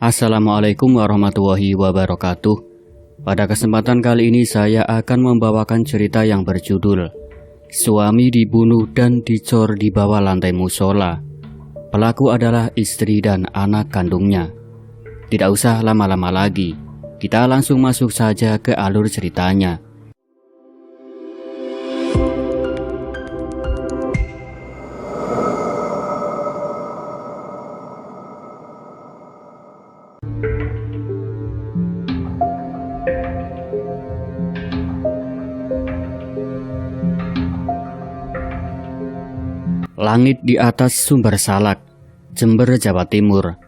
Assalamualaikum warahmatullahi wabarakatuh. Pada kesempatan kali ini saya akan membawakan cerita yang berjudul Suami dibunuh dan dicor di bawah lantai musola. Pelaku adalah istri dan anak kandungnya. Tidak usah lama-lama lagi, kita langsung masuk saja ke alur ceritanya. Langit di atas Sumber Salak, Jember, Jawa Timur.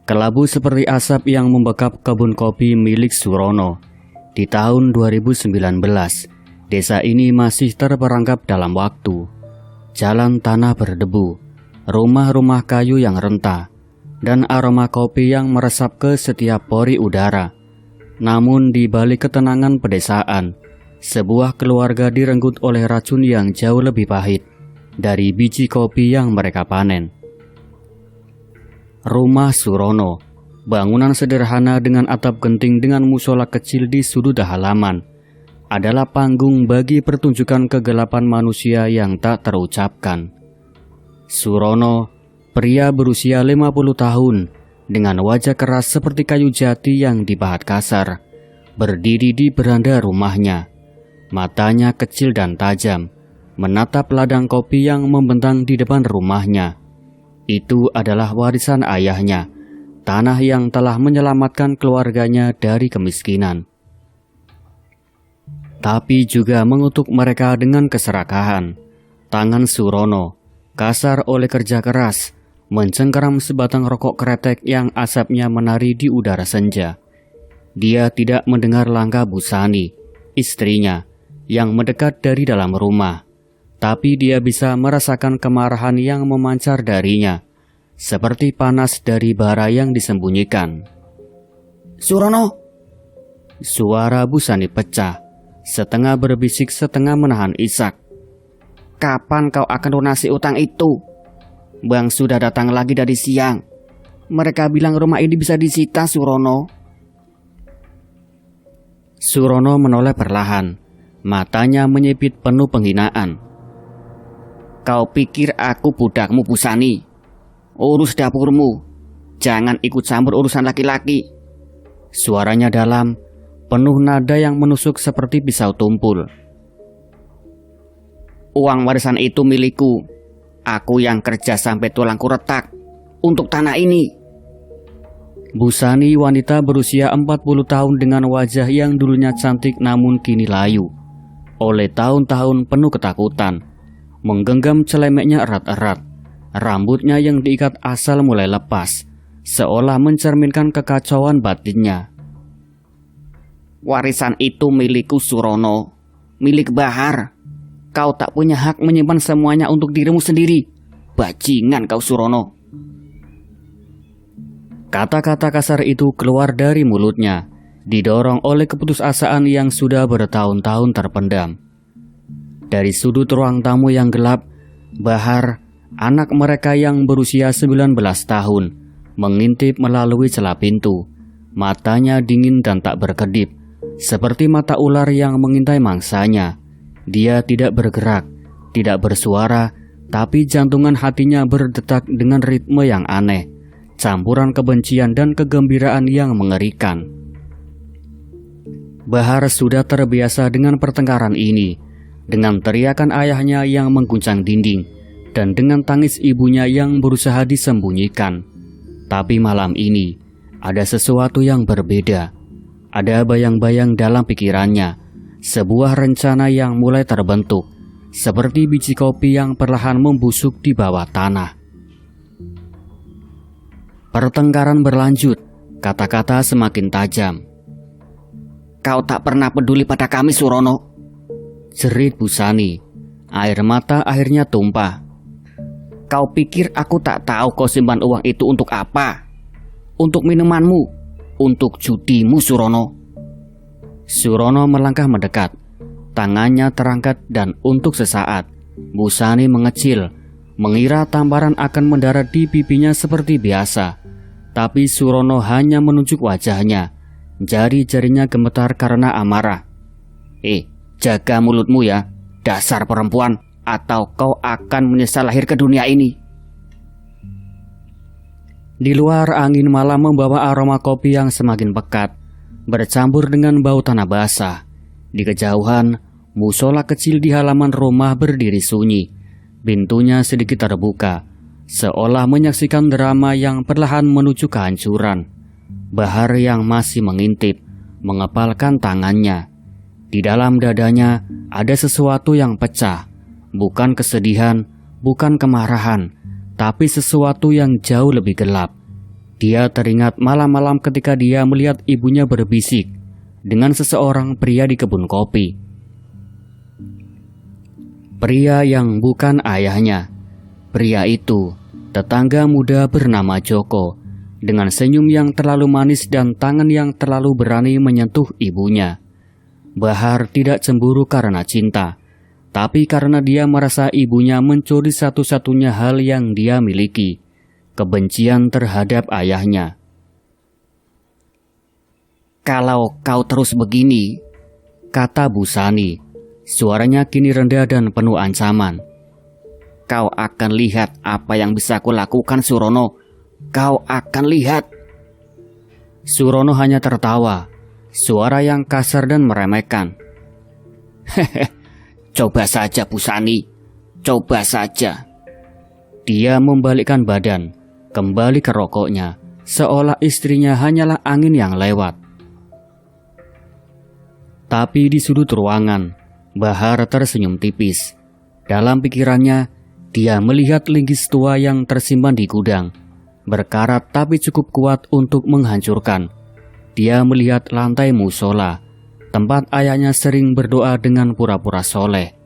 Kelabu seperti asap yang membekap kebun kopi milik Surono. Di tahun 2019, desa ini masih terperangkap dalam waktu. Jalan tanah berdebu, rumah-rumah kayu yang rentah, dan aroma kopi yang meresap ke setiap pori udara. Namun di balik ketenangan pedesaan, sebuah keluarga direnggut oleh racun yang jauh lebih pahit dari biji kopi yang mereka panen. Rumah Surono, bangunan sederhana dengan atap genting dengan musola kecil di sudut halaman, adalah panggung bagi pertunjukan kegelapan manusia yang tak terucapkan. Surono, pria berusia 50 tahun, dengan wajah keras seperti kayu jati yang dipahat kasar, berdiri di beranda rumahnya. Matanya kecil dan tajam, menatap ladang kopi yang membentang di depan rumahnya. Itu adalah warisan ayahnya, tanah yang telah menyelamatkan keluarganya dari kemiskinan. Tapi juga mengutuk mereka dengan keserakahan. Tangan Surono, kasar oleh kerja keras, mencengkeram sebatang rokok kretek yang asapnya menari di udara senja. Dia tidak mendengar langkah Busani, istrinya, yang mendekat dari dalam rumah. Tapi dia bisa merasakan kemarahan yang memancar darinya, seperti panas dari bara yang disembunyikan. "Surono!" Suara Busani pecah, setengah berbisik setengah menahan isak. "Kapan kau akan lunasi utang itu? Bang sudah datang lagi dari siang. Mereka bilang rumah ini bisa disita, Surono." Surono menoleh perlahan, matanya menyipit penuh penghinaan. "Kau pikir aku budakmu, Busani? Urus dapurmu, jangan ikut campur urusan laki-laki." Suaranya dalam, penuh nada yang menusuk seperti pisau tumpul. "Uang warisan itu milikku. Aku yang kerja sampai tulangku retak untuk tanah ini." Busani, wanita berusia 40 tahun dengan wajah yang dulunya cantik namun kini layu oleh tahun-tahun penuh ketakutan, menggenggam celemeknya erat-erat. Rambutnya yang diikat asal mulai lepas, seolah mencerminkan kekacauan batinnya. "Warisan itu milikku, Surono. Milik Bahar. Kau tak punya hak menyimpan semuanya untuk dirimu sendiri. Bajingan kau, Surono." Kata-kata kasar itu keluar dari mulutnya, didorong oleh keputusasaan yang sudah bertahun-tahun terpendam. Dari sudut ruang tamu yang gelap, Bahar, anak mereka yang berusia 19 tahun, mengintip melalui celah pintu. Matanya dingin dan tak berkedip, seperti mata ular yang mengintai mangsanya. Dia tidak bergerak, tidak bersuara, tapi jantungan hatinya berdetak dengan ritme yang aneh, campuran kebencian dan kegembiraan yang mengerikan. Bahar sudah terbiasa dengan pertengkaran ini, dengan teriakan ayahnya yang mengguncang dinding, dan dengan tangis ibunya yang berusaha disembunyikan. Tapi malam ini, ada sesuatu yang berbeda. Ada bayang-bayang dalam pikirannya, sebuah rencana yang mulai terbentuk, seperti biji kopi yang perlahan membusuk di bawah tanah. Pertengkaran berlanjut, kata-kata semakin tajam. "Kau tak pernah peduli pada kami, Surono," jerit Busani. Air mata akhirnya tumpah. "Kau pikir aku tak tahu kau simpan uang itu untuk apa? Untuk minumanmu, untuk judimu, Surono." Surono melangkah mendekat, tangannya terangkat dan untuk sesaat Busani mengecil, mengira tamparan akan mendarat di pipinya seperti biasa. Tapi Surono hanya menunjuk wajahnya. Jari-jarinya gemetar karena amarah. Jaga mulutmu ya, dasar perempuan, atau kau akan menyesal lahir ke dunia ini. Di luar, angin malam membawa aroma kopi yang semakin pekat, bercampur dengan bau tanah basah. Di kejauhan, musola kecil di halaman rumah berdiri sunyi. Pintunya sedikit terbuka, seolah menyaksikan drama yang perlahan menuju kehancuran. Bahar yang masih mengintip, mengepalkan tangannya. Di dalam dadanya ada sesuatu yang pecah. Bukan kesedihan, bukan kemarahan, tapi sesuatu yang jauh lebih gelap. Dia teringat malam-malam ketika dia melihat ibunya berbisik dengan seseorang pria di kebun kopi. Pria yang bukan ayahnya. Pria itu tetangga muda bernama Joko, dengan senyum yang terlalu manis dan tangan yang terlalu berani menyentuh ibunya. Bahar tidak cemburu karena cinta, tapi karena dia merasa ibunya mencuri satu-satunya hal yang dia miliki, kebencian terhadap ayahnya. "Kalau kau terus begini," kata Bu Sani, suaranya kini rendah dan penuh ancaman, "kau akan lihat apa yang bisa aku lakukan, Surono. Kau akan lihat." Surono hanya tertawa, suara yang kasar dan meremehkan. "Coba saja, Bu Sani. Coba saja." Dia membalikkan badan, kembali ke rokoknya, seolah istrinya hanyalah angin yang lewat. Tapi di sudut ruangan, Bahar tersenyum tipis. Dalam pikirannya, dia melihat linggis tua yang tersimpan di gudang, berkarat tapi cukup kuat untuk menghancurkan. Dia melihat lantai musola, tempat ayahnya sering berdoa dengan pura-pura soleh.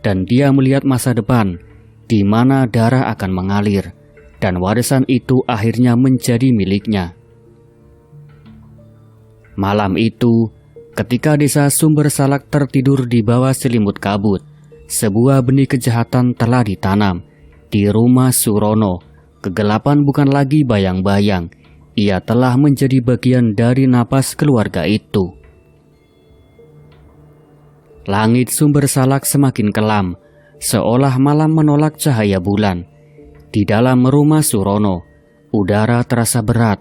Dan dia melihat masa depan, di mana darah akan mengalir, dan warisan itu akhirnya menjadi miliknya. Malam itu, ketika desa Sumber Salak tertidur di bawah selimut kabut, sebuah benih kejahatan telah ditanam di rumah Surono. Kegelapan bukan lagi bayang-bayang, ia telah menjadi bagian dari napas keluarga itu. Langit Sumber Salak semakin kelam, seolah malam menolak cahaya bulan. Di dalam rumah Surono, udara terasa berat,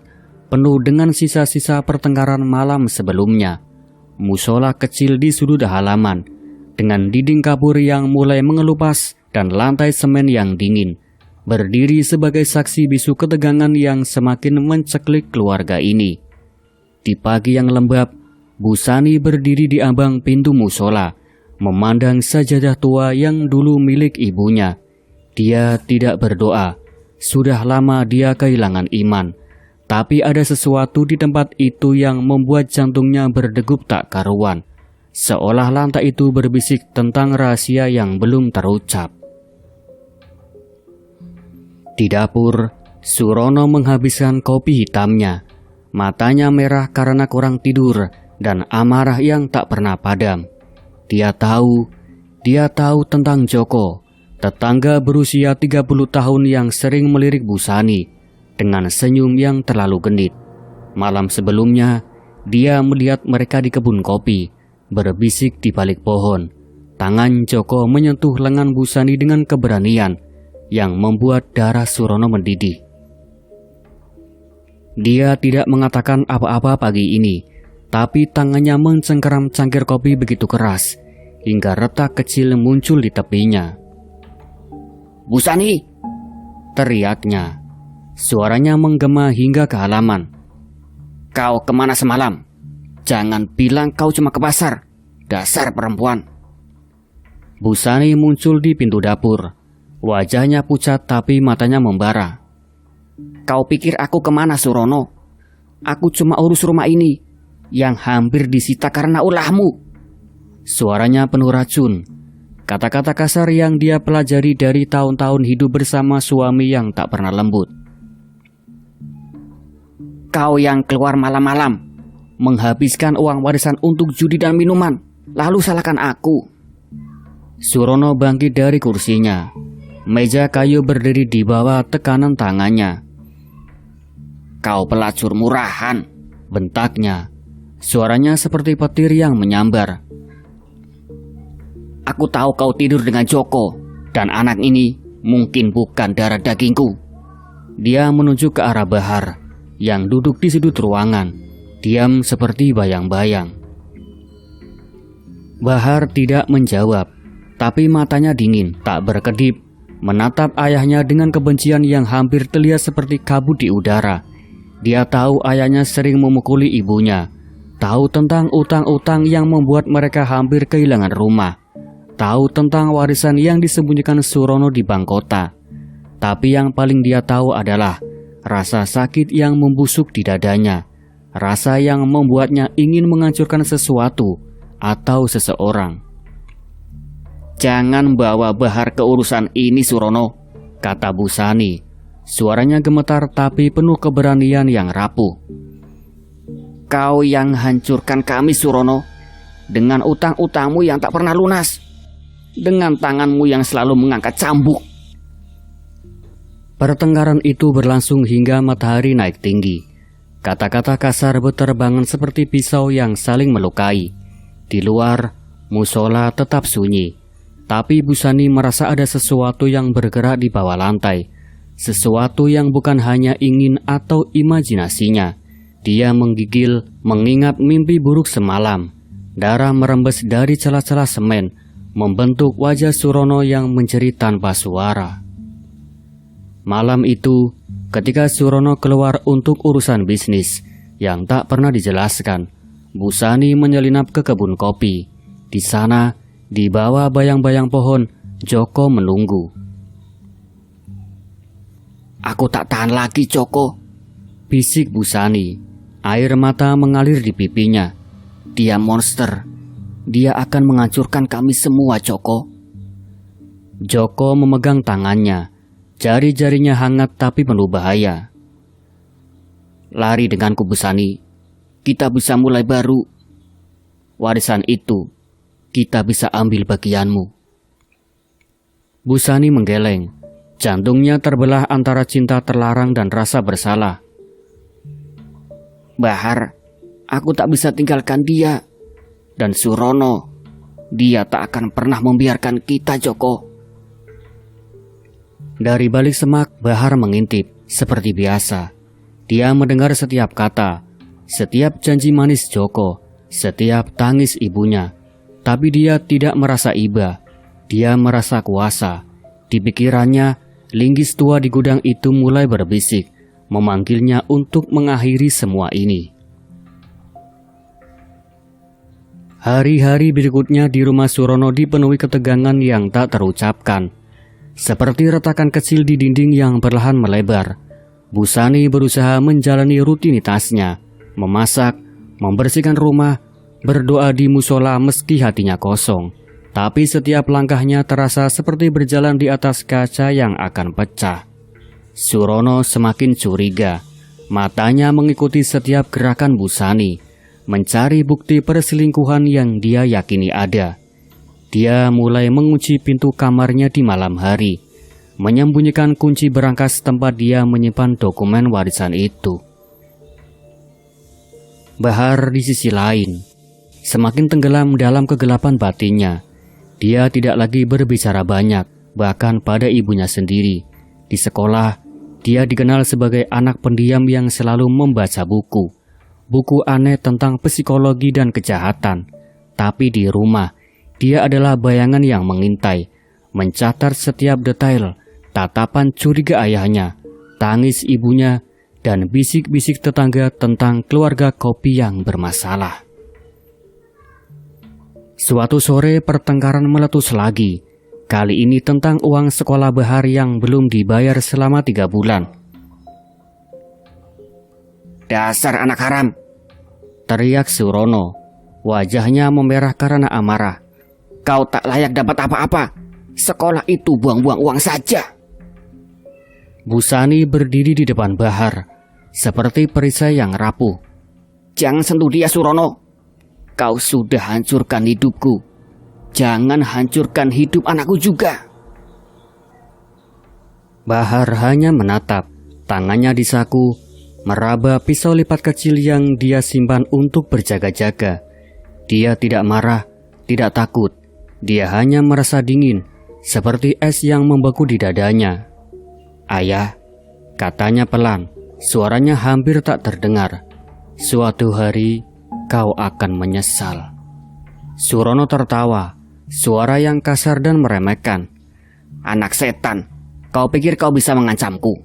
penuh dengan sisa-sisa pertengkaran malam sebelumnya. Musola kecil di sudut halaman, dengan dinding kapur yang mulai mengelupas dan lantai semen yang dingin, berdiri sebagai saksi bisu ketegangan yang semakin menceklik keluarga ini. Di pagi yang lembab, Bu Sani berdiri di ambang pintu musola, memandang sajadah tua yang dulu milik ibunya. Dia tidak berdoa, sudah lama dia kehilangan iman. Tapi ada sesuatu di tempat itu yang membuat jantungnya berdegup tak karuan, seolah lantai itu berbisik tentang rahasia yang belum terucap. Di dapur, Surono menghabiskan kopi hitamnya. Matanya merah karena kurang tidur dan amarah yang tak pernah padam. Dia tahu tentang Joko, tetangga berusia 30 tahun yang sering melirik Bu Sani dengan senyum yang terlalu genit. Malam sebelumnya, dia melihat mereka di kebun kopi, berbisik di balik pohon. Tangan Joko menyentuh lengan Bu Sani dengan keberanian yang membuat darah Surono mendidih. Dia tidak mengatakan apa-apa pagi ini, tapi tangannya mencengkeram cangkir kopi begitu keras, hingga retak kecil muncul di tepinya. "Bu Sani!" teriaknya. Suaranya menggema hingga ke halaman. "Kau kemana semalam? Jangan bilang kau cuma ke pasar. Dasar perempuan." Bu Sani muncul di pintu dapur. Wajahnya pucat tapi matanya membara. "Kau pikir aku kemana, Surono? Aku cuma urus rumah ini yang hampir disita karena ulahmu." Suaranya penuh racun. Kata-kata kasar yang dia pelajari dari tahun-tahun hidup bersama suami yang tak pernah lembut. "Kau yang keluar malam-malam, menghabiskan uang warisan untuk judi dan minuman, lalu salahkan aku." Surono bangkit dari kursinya. Meja kayu berdiri di bawah tekanan tangannya. kau pelacur murahan, bentaknya. Suaranya seperti petir yang menyambar. Aku tahu kau tidur dengan Joko, dan anak ini mungkin bukan darah dagingku. Dia menunjuk ke arah Bahar yang duduk di sudut ruangan, diam seperti bayang-bayang. Bahar tidak menjawab, tapi matanya dingin, tak berkedip, menatap ayahnya dengan kebencian yang hampir terlihat seperti kabut di udara. Dia tahu ayahnya sering memukuli ibunya, tahu tentang utang-utang yang membuat mereka hampir kehilangan rumah, tahu tentang warisan yang disembunyikan Surono di bank kota. Tapi yang paling dia tahu adalah rasa sakit yang membusuk di dadanya, rasa yang membuatnya ingin menghancurkan sesuatu atau seseorang. Jangan bawa Bahar ke urusan ini, Surono, kata Busani. Suaranya gemetar tapi penuh keberanian yang rapuh. Kau yang hancurkan kami, Surono, dengan utang-utangmu yang tak pernah lunas, dengan tanganmu yang selalu mengangkat cambuk. Pertengkaran itu berlangsung hingga matahari naik tinggi. Kata-kata kasar berterbangan seperti pisau yang saling melukai. Di luar, musola tetap sunyi. Tapi Busani merasa ada sesuatu yang bergerak di bawah lantai. Sesuatu yang bukan hanya ingin atau imajinasinya. Dia menggigil mengingat mimpi buruk semalam. Darah merembes dari celah-celah semen, membentuk wajah Surono yang menjerit tanpa suara. Malam itu, ketika Surono keluar untuk urusan bisnis yang tak pernah dijelaskan, Busani menyelinap ke kebun kopi. Di sana, di bawah bayang-bayang pohon, Joko menunggu. Aku tak tahan lagi, Joko, bisik Busani. Air mata mengalir di pipinya. Dia monster. Dia akan menghancurkan kami semua, Joko. Joko memegang tangannya. Jari-jarinya hangat tapi penuh bahaya. Lari denganku, Busani. Kita bisa mulai baru. Warisan itu kita bisa ambil bagianmu. Busani menggeleng. Jantungnya terbelah antara cinta terlarang dan rasa bersalah. Bahar, aku tak bisa tinggalkan dia. Dan Surono, dia tak akan pernah membiarkan kita, Joko. Dari balik semak, Bahar mengintip seperti biasa. Dia mendengar setiap kata, setiap janji manis Joko, setiap tangis ibunya. Tapi dia tidak merasa iba. Dia merasa kuasa. Di pikirannya, linggis tua di gudang itu mulai berbisik, memanggilnya untuk mengakhiri semua ini. Hari-hari berikutnya di rumah Surono dipenuhi ketegangan yang tak terucapkan. Seperti retakan kecil di dinding yang perlahan melebar. Busani berusaha menjalani rutinitasnya, memasak, membersihkan rumah, berdoa di musola meski hatinya kosong. Tapi setiap langkahnya terasa seperti berjalan di atas kaca yang akan pecah. Surono semakin curiga. Matanya mengikuti setiap gerakan Busani, mencari bukti perselingkuhan yang dia yakini ada. Dia mulai mengunci pintu kamarnya di malam hari, menyembunyikan kunci berangkas tempat dia menyimpan dokumen warisan itu. Bahar di sisi lain, semakin tenggelam dalam kegelapan batinnya. Dia tidak lagi berbicara banyak, bahkan pada ibunya sendiri. Di sekolah, dia dikenal sebagai anak pendiam yang selalu membaca buku. Buku aneh tentang psikologi dan kejahatan. Tapi di rumah, dia adalah bayangan yang mengintai, mencatat setiap detail, tatapan curiga ayahnya, tangis ibunya, dan bisik-bisik tetangga tentang keluarga kopi yang bermasalah. Suatu sore pertengkaran meletus lagi, kali ini tentang uang sekolah Bahar yang belum dibayar selama 3 bulan. Dasar anak haram, teriak Surono, wajahnya memerah karena amarah. Kau tak layak dapat apa-apa. Sekolah itu buang-buang uang saja. Busani berdiri di depan Bahar, seperti perisai yang rapuh. Jangan sentuh dia, Surono. Kau sudah hancurkan hidupku. Jangan hancurkan hidup anakku juga. Bahar hanya menatap, tangannya di saku, meraba pisau lipat kecil yang dia simpan untuk berjaga-jaga. Dia tidak marah, tidak takut. Dia hanya merasa dingin, seperti es yang membeku di dadanya. "Ayah," katanya pelan, suaranya hampir tak terdengar. "Suatu hari kau akan menyesal." Surono tertawa, suara yang kasar dan meremehkan. "Anak setan, kau pikir kau bisa mengancamku?"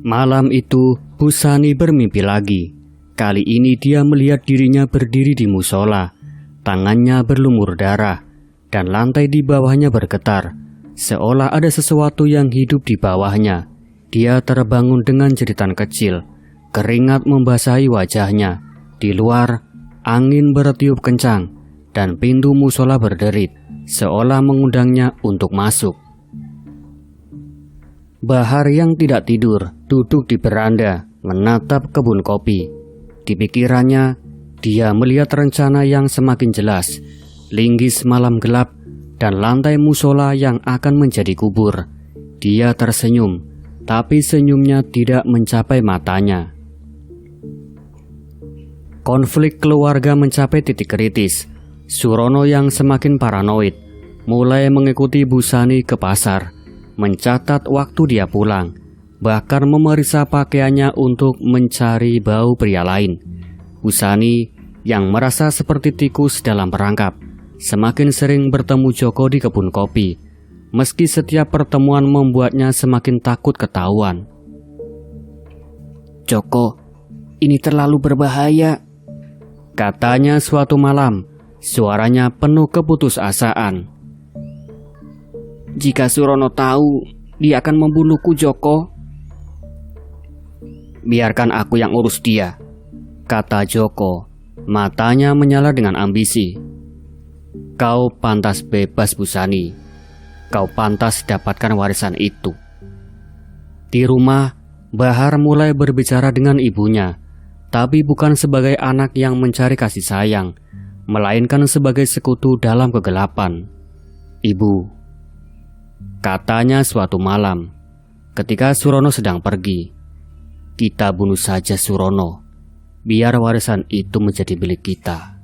Malam itu, Busani bermimpi lagi. Kali ini dia melihat dirinya berdiri di musola. Tangannya berlumur darah, dan lantai di bawahnya bergetar, seolah ada sesuatu yang hidup di bawahnya. Dia terbangun dengan jeritan kecil, keringat membasahi wajahnya. Di luar, angin bertiup kencang, dan pintu musola berderit, seolah mengundangnya untuk masuk. Bahar yang tidak tidur duduk di beranda, menatap kebun kopi. Di pikirannya, dia melihat rencana yang semakin jelas, linggis malam gelap, dan lantai musola yang akan menjadi kubur. Dia tersenyum, tapi senyumnya tidak mencapai matanya. Konflik keluarga mencapai titik kritis. Surono yang semakin paranoid mulai mengikuti Busani ke pasar, mencatat waktu dia pulang, bahkan memeriksa pakaiannya untuk mencari bau pria lain. Busani yang merasa seperti tikus dalam perangkap, semakin sering bertemu Joko di kebun kopi, meski setiap pertemuan membuatnya semakin takut ketahuan. "Joko, ini terlalu berbahaya," katanya suatu malam, suaranya penuh keputusasaan. "Jika Surono tahu, dia akan membunuhku, Joko." "Biarkan aku yang urus dia," kata Joko, matanya menyala dengan ambisi. "Kau pantas bebas, Busani. Kau pantas dapatkan warisan itu." Di rumah, Bahar mulai berbicara dengan ibunya, tapi bukan sebagai anak yang mencari kasih sayang, melainkan sebagai sekutu dalam kegelapan. "Ibu," katanya suatu malam, ketika Surono sedang pergi, "kita bunuh saja Surono, biar warisan itu menjadi milik kita."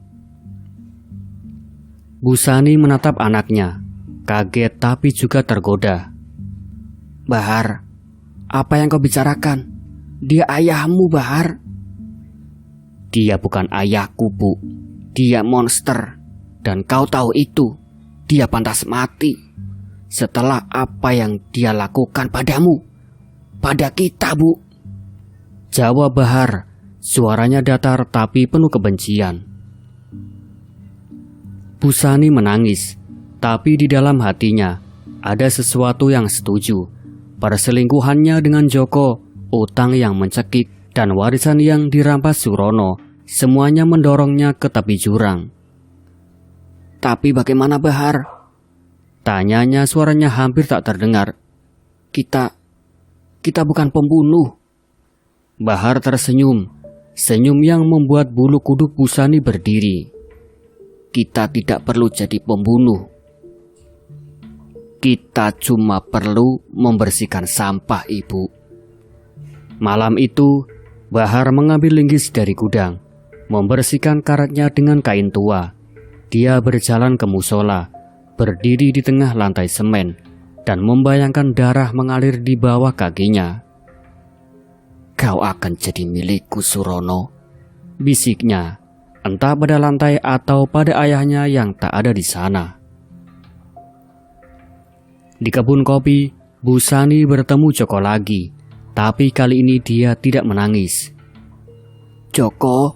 Busani menatap anaknya, kaget tapi juga tergoda. "Bahar, apa yang kau bicarakan? Dia ayahmu, Bahar." "Dia bukan ayahku, Bu. Dia monster, dan kau tahu itu. Dia pantas mati setelah apa yang dia lakukan padamu, pada kita, Bu." Jawab Bahar, suaranya datar tapi penuh kebencian. Busani menangis, tapi di dalam hatinya ada sesuatu yang setuju. Perselingkuhannya dengan Joko, utang yang mencekik, dan warisan yang dirampas Surono, semuanya mendorongnya ke tepi jurang. "Tapi bagaimana, Bahar?" tanyanya, suaranya hampir tak terdengar. Kita bukan pembunuh." Bahar tersenyum, senyum yang membuat bulu kuduk Busani berdiri. "Kita tidak perlu jadi pembunuh. Kita cuma perlu membersihkan sampah, Ibu." Malam itu, Bahar mengambil linggis dari gudang, membersihkan karatnya dengan kain tua. Dia berjalan ke musola, berdiri di tengah lantai semen, dan membayangkan darah mengalir di bawah kakinya. "Kau akan jadi milikku, Surono," bisiknya, entah pada lantai atau pada ayahnya yang tak ada di sana. Di kebun kopi, Busani bertemu Joko lagi, tapi kali ini dia tidak menangis. "Joko,"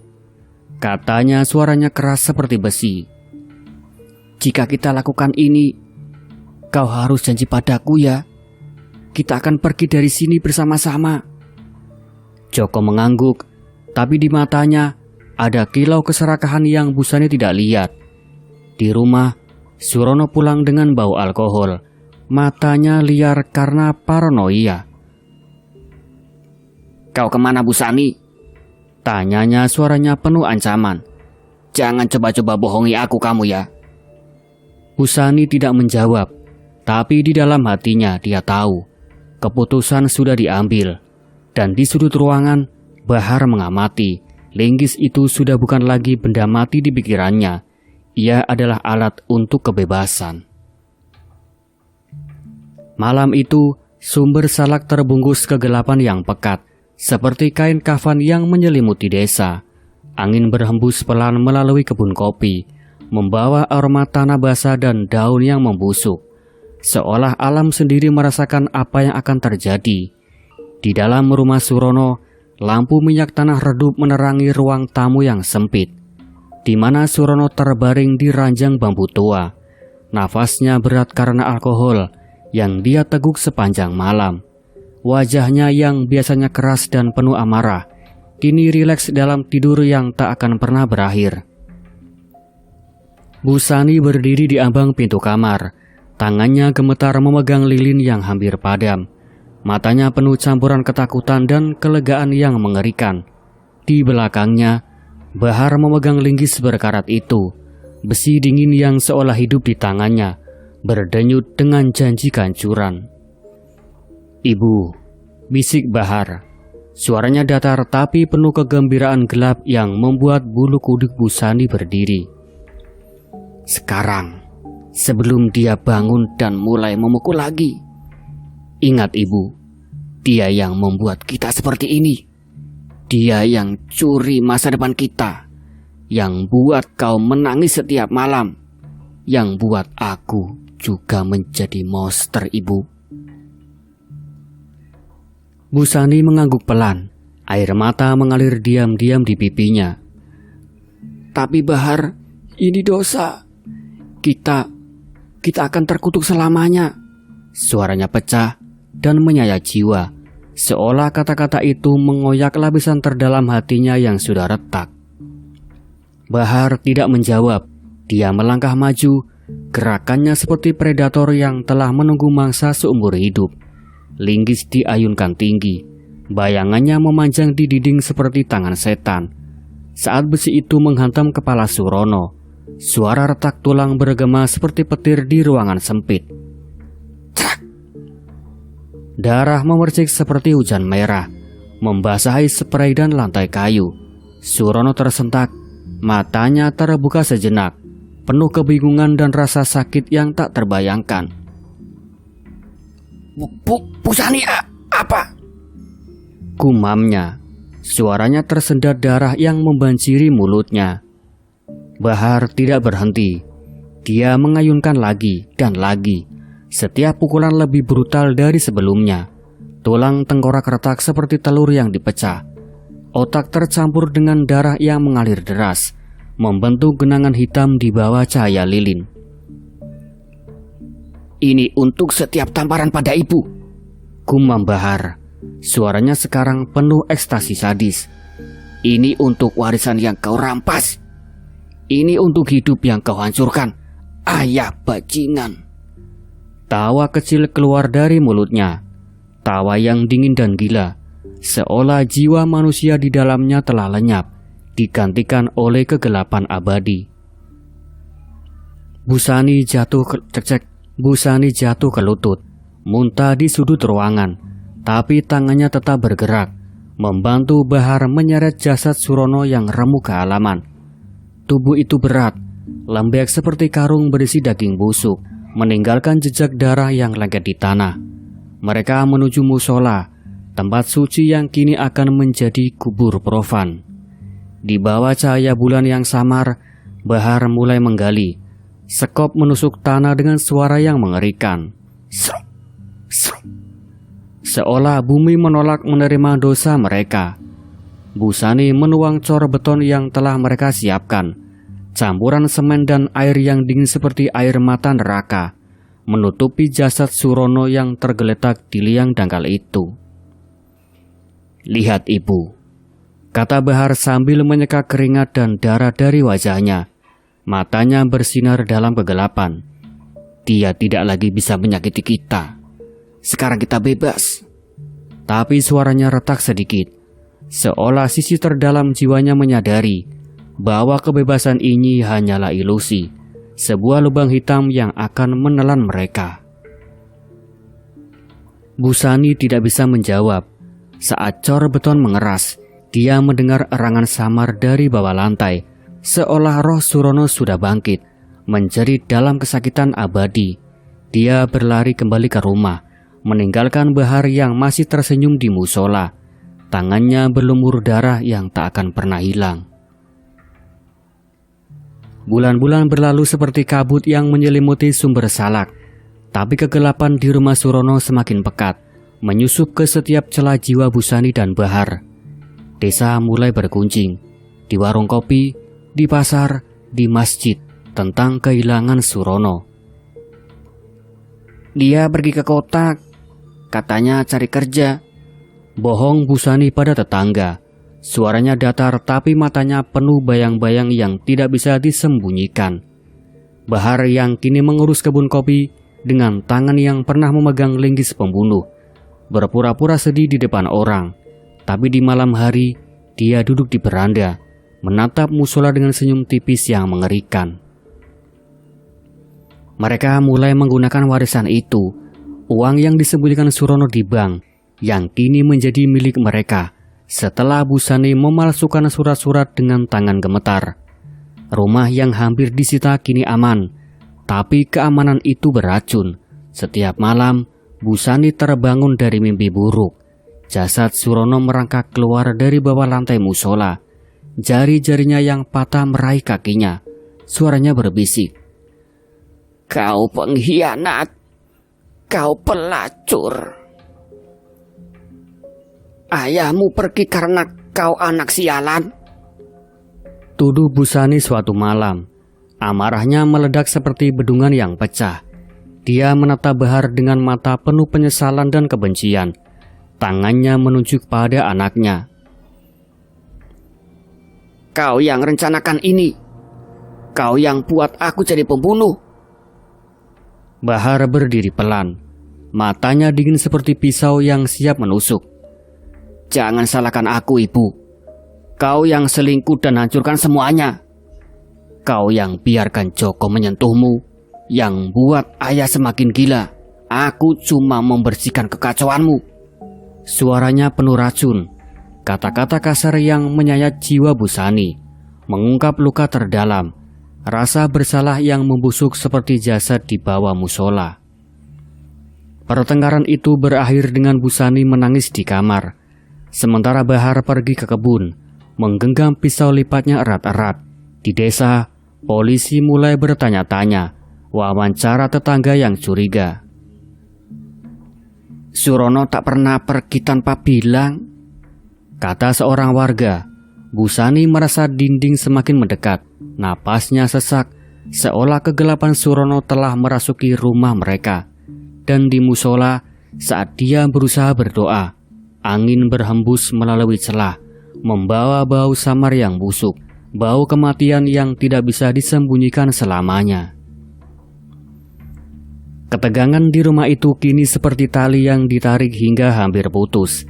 katanya, suaranya keras seperti besi, "jika kita lakukan ini, kau harus janji padaku ya. Kita akan pergi dari sini bersama-sama." Joko mengangguk, tapi di matanya ada kilau keserakahan yang Busani tidak lihat. Di rumah, Surono pulang dengan bau alkohol. Matanya liar karena paranoia. "Kau kemana, Busani?" tanyanya, suaranya penuh ancaman. "Jangan coba-coba bohongi aku kamu ya." Busani tidak menjawab, tapi di dalam hatinya dia tahu keputusan sudah diambil. Dan di sudut ruangan, Bahar mengamati. Linggis itu sudah bukan lagi benda mati di pikirannya. Ia adalah alat untuk kebebasan. Malam itu, sumber salak terbungkus kegelapan yang pekat, seperti kain kafan yang menyelimuti desa. Angin berhembus pelan melalui kebun kopi, membawa aroma tanah basah dan daun yang membusuk. Seolah alam sendiri merasakan apa yang akan terjadi. Di dalam rumah Surono, lampu minyak tanah redup menerangi ruang tamu yang sempit, di mana Surono terbaring di ranjang bambu tua. Nafasnya berat karena alkohol yang dia teguk sepanjang malam. Wajahnya yang biasanya keras dan penuh amarah, kini rileks dalam tidur yang tak akan pernah berakhir. Bu Sani berdiri di ambang pintu kamar. Tangannya gemetar memegang lilin yang hampir padam. Matanya penuh campuran ketakutan dan kelegaan yang mengerikan. Di belakangnya, Bahar memegang linggis berkarat itu. Besi dingin yang seolah hidup di tangannya, berdenyut dengan janji kehancuran. "Ibu," bisik Bahar. Suaranya datar tapi penuh kegembiraan gelap yang membuat bulu kuduk Bu Sani berdiri. "Sekarang, sebelum dia bangun dan mulai memukul lagi. Ingat ibu, dia yang membuat kita seperti ini. Dia yang curi masa depan kita, yang buat kau menangis setiap malam, yang buat aku juga menjadi monster, ibu." Bu Sani mengangguk pelan, air mata mengalir diam-diam di pipinya. "Tapi Bahar, ini dosa. Kita akan terkutuk selamanya." Suaranya pecah dan menyayat jiwa, seolah kata-kata itu mengoyak lapisan terdalam hatinya yang sudah retak. Bahar tidak menjawab. Dia melangkah maju, gerakannya seperti predator yang telah menunggu mangsa seumur hidup. Linggis diayunkan tinggi, bayangannya memanjang di dinding seperti tangan setan. Saat besi itu menghantam kepala Surono, suara retak tulang bergema seperti petir di ruangan sempit. Trak! Darah memercik seperti hujan merah, membasahi spray dan lantai kayu. Surono tersentak, matanya terbuka sejenak, penuh kebingungan dan rasa sakit yang tak terbayangkan. Bu Sani, apa? Gumamnya, suaranya tersendat darah yang membanjiri mulutnya. Bahar tidak berhenti. Dia mengayunkan lagi dan lagi. Setiap pukulan lebih brutal dari sebelumnya. Tulang tengkorak retak seperti telur yang dipecah. Otak tercampur dengan darah yang mengalir deras, membentuk genangan hitam di bawah cahaya lilin. "Ini untuk setiap tamparan pada ibu," gumam Bahar. Suaranya sekarang penuh ekstasi sadis. "Ini untuk warisan yang kau rampas. Ini untuk hidup yang kau hancurkan, ayah bajingan." Tawa kecil keluar dari mulutnya. Tawa yang dingin dan gila, seolah jiwa manusia di dalamnya telah lenyap, digantikan oleh kegelapan abadi. Bu Sani jatuh ke lutut, muntah di sudut ruangan, tapi tangannya tetap bergerak, membantu Bahar menyeret jasad Surono yang remuk ke halaman. Tubuh itu berat, lembek seperti karung berisi daging busuk, meninggalkan jejak darah yang lengket di tanah. Mereka menuju musola, tempat suci yang kini akan menjadi kubur profan. Di bawah cahaya bulan yang samar, Bahar mulai menggali. Sekop menusuk tanah dengan suara yang mengerikan. Sruk, sruk. Seolah bumi menolak menerima dosa mereka. Bu Sani menuang cor beton yang telah mereka siapkan. Campuran semen dan air yang dingin seperti air mata neraka, menutupi jasad Surono yang tergeletak di liang dangkal itu. "Lihat ibu," kata Bahar sambil menyeka keringat dan darah dari wajahnya. Matanya bersinar dalam kegelapan. "Dia tidak lagi bisa menyakiti kita. Sekarang kita bebas." Tapi suaranya retak sedikit, seolah sisi terdalam jiwanya menyadari bahwa kebebasan ini hanyalah ilusi, sebuah lubang hitam yang akan menelan mereka. Bu Sani tidak bisa menjawab. Saat cor beton mengeras, dia mendengar erangan samar dari bawah lantai, seolah roh Surono sudah bangkit, menjerit dalam kesakitan abadi. Dia berlari kembali ke rumah, meninggalkan Bahar yang masih tersenyum di musola. Tangannya berlumur darah yang tak akan pernah hilang. Bulan-bulan berlalu seperti kabut yang menyelimuti sumber salak, tapi kegelapan di rumah Surono semakin pekat, menyusup ke setiap celah jiwa Busani dan Bahar. Desa mulai bergunjing, di warung kopi, di pasar, di masjid, tentang kehilangan Surono. Dia pergi ke kota, katanya cari kerja. Bohong Busani pada tetangga. Suaranya datar tapi matanya penuh bayang-bayang yang tidak bisa disembunyikan. Bahar yang kini mengurus kebun kopi dengan tangan yang pernah memegang linggis pembunuh, berpura-pura sedih di depan orang. Tapi di malam hari, dia duduk di beranda, menatap musola dengan senyum tipis yang mengerikan. Mereka mulai menggunakan warisan itu, uang yang disembunyikan Surono di bank, yang kini menjadi milik mereka, setelah Busani memalsukan surat-surat dengan tangan gemetar. Rumah yang hampir disita kini aman, tapi keamanan itu beracun. Setiap malam, Busani terbangun dari mimpi buruk. Jasad Surono merangkak keluar dari bawah lantai musola. Jari-jarinya yang patah meraih kakinya. Suaranya berbisik. Kau pengkhianat, kau pelacur. Ayahmu pergi karena kau anak sialan. Tuduh Busani suatu malam. Amarahnya meledak seperti bedungan yang pecah. Dia menatap Bahar dengan mata penuh penyesalan dan kebencian. Tangannya menunjuk pada anaknya. Kau yang rencanakan ini. Kau yang buat aku jadi pembunuh. Bahar berdiri pelan. Matanya dingin seperti pisau yang siap menusuk. Jangan salahkan aku, Ibu. Kau yang selingkuh dan hancurkan semuanya. Kau yang biarkan Joko menyentuhmu, yang buat ayah semakin gila. Aku cuma membersihkan kekacauanmu. Suaranya penuh racun. Kata-kata kasar yang menyayat jiwa Busani, mengungkap luka terdalam, rasa bersalah yang membusuk seperti jasad di bawah musola. Pertengkaran itu berakhir dengan Busani menangis di kamar, sementara Bahar pergi ke kebun, menggenggam pisau lipatnya erat-erat. Di desa, polisi mulai bertanya-tanya, wawancara tetangga yang curiga. Surono tak pernah pergi tanpa bilang, kata seorang warga. Busani merasa dinding semakin mendekat. Napasnya sesak, seolah kegelapan Surono telah merasuki rumah mereka. Dan di musola, saat dia berusaha berdoa, angin berhembus melalui celah, membawa bau samar yang busuk, bau kematian yang tidak bisa disembunyikan selamanya. Ketegangan di rumah itu kini seperti tali yang ditarik hingga hampir putus.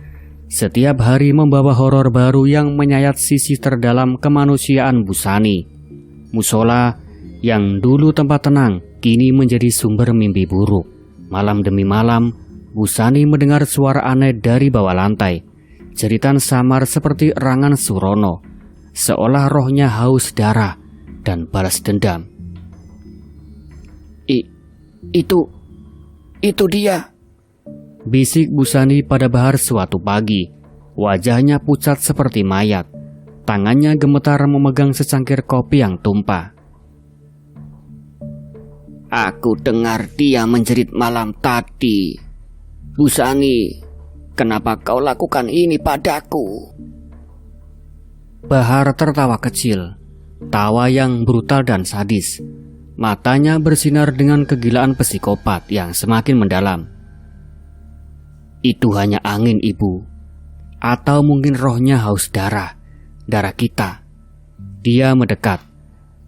Setiap hari membawa horor baru yang menyayat sisi terdalam kemanusiaan Busani. Musola yang dulu tempat tenang kini menjadi sumber mimpi buruk. Malam demi malam, Busani mendengar suara aneh dari bawah lantai. Jeritan samar seperti erangan Surono, seolah rohnya haus darah dan balas dendam. Itu dia, bisik Busani pada Bahar suatu pagi. Wajahnya pucat seperti mayat. Tangannya gemetar memegang secangkir kopi yang tumpah. Aku dengar dia menjerit malam tadi. Busani, kenapa kau lakukan ini padaku? Bahar tertawa kecil, tawa yang brutal dan sadis. Matanya bersinar dengan kegilaan psikopat yang semakin mendalam. Itu hanya angin, Ibu. Atau mungkin rohnya haus darah kita. Dia mendekat.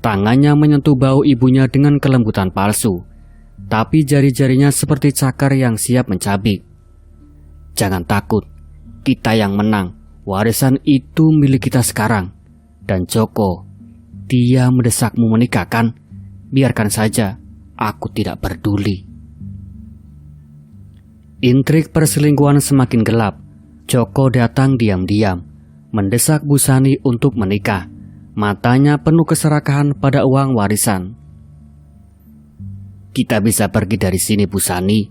Tangannya menyentuh bau ibunya dengan kelembutan palsu. Tapi jari-jarinya seperti cakar yang siap mencabik. Jangan takut, kita yang menang. Warisan itu milik kita sekarang. Dan Joko, dia mendesakmu menikah kan? Biarkan saja, aku tidak peduli. Intrik perselingkuhan semakin gelap. Joko datang diam-diam, mendesak Bu Sani untuk menikah. Matanya penuh keserakahan pada uang warisan. Kita bisa pergi dari sini, Bu Sani,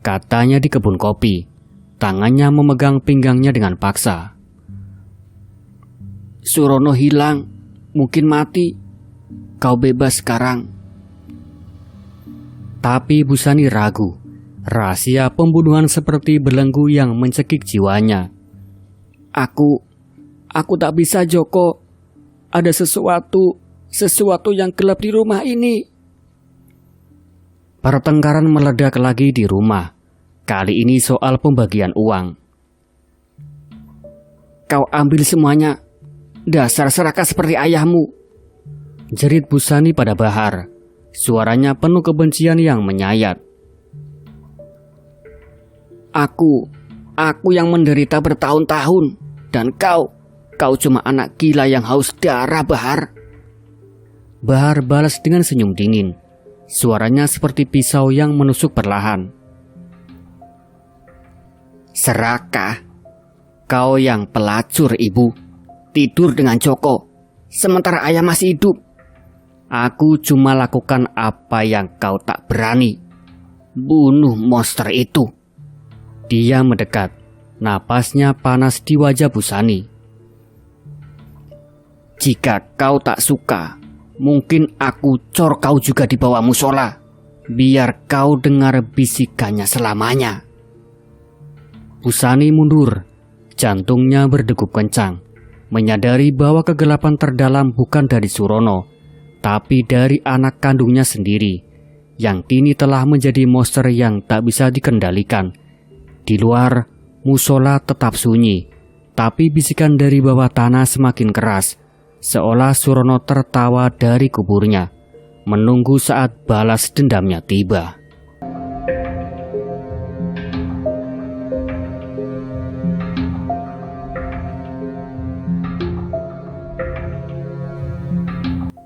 katanya di kebun kopi. Tangannya memegang pinggangnya dengan paksa. Surono hilang, mungkin mati. Kau bebas sekarang. Tapi Bu Sani ragu. Rahasia pembunuhan seperti belenggu yang mencekik jiwanya. Aku tak bisa, Joko. Ada sesuatu yang gelap di rumah ini. Pertengkaran meledak lagi di rumah. Kali ini soal pembagian uang. Kau ambil semuanya. Dasar serakah seperti ayahmu, jerit Bu Sani pada Bahar. Suaranya penuh kebencian yang menyayat. Aku yang menderita bertahun-tahun. Dan kau cuma anak gila yang haus darah, Bahar. Bahar balas dengan senyum dingin. Suaranya seperti pisau yang menusuk perlahan. Serakah. Kau yang pelacur, Ibu. Tidur dengan Joko, sementara ayah masih hidup. Aku cuma lakukan apa yang kau tak berani. Bunuh monster itu. Dia mendekat. Napasnya panas di wajah Bu Sani. Jika kau tak suka, mungkin aku cor kau juga di bawah musola. Biar kau dengar bisikannya selamanya. Bu Sani mundur. Jantungnya berdegup kencang. Menyadari bahwa kegelapan terdalam bukan dari Surono, tapi dari anak kandungnya sendiri, yang kini telah menjadi monster yang tak bisa dikendalikan. Di luar, musola tetap sunyi, tapi bisikan dari bawah tanah semakin keras, seolah Surono tertawa dari kuburnya, menunggu saat balas dendamnya tiba.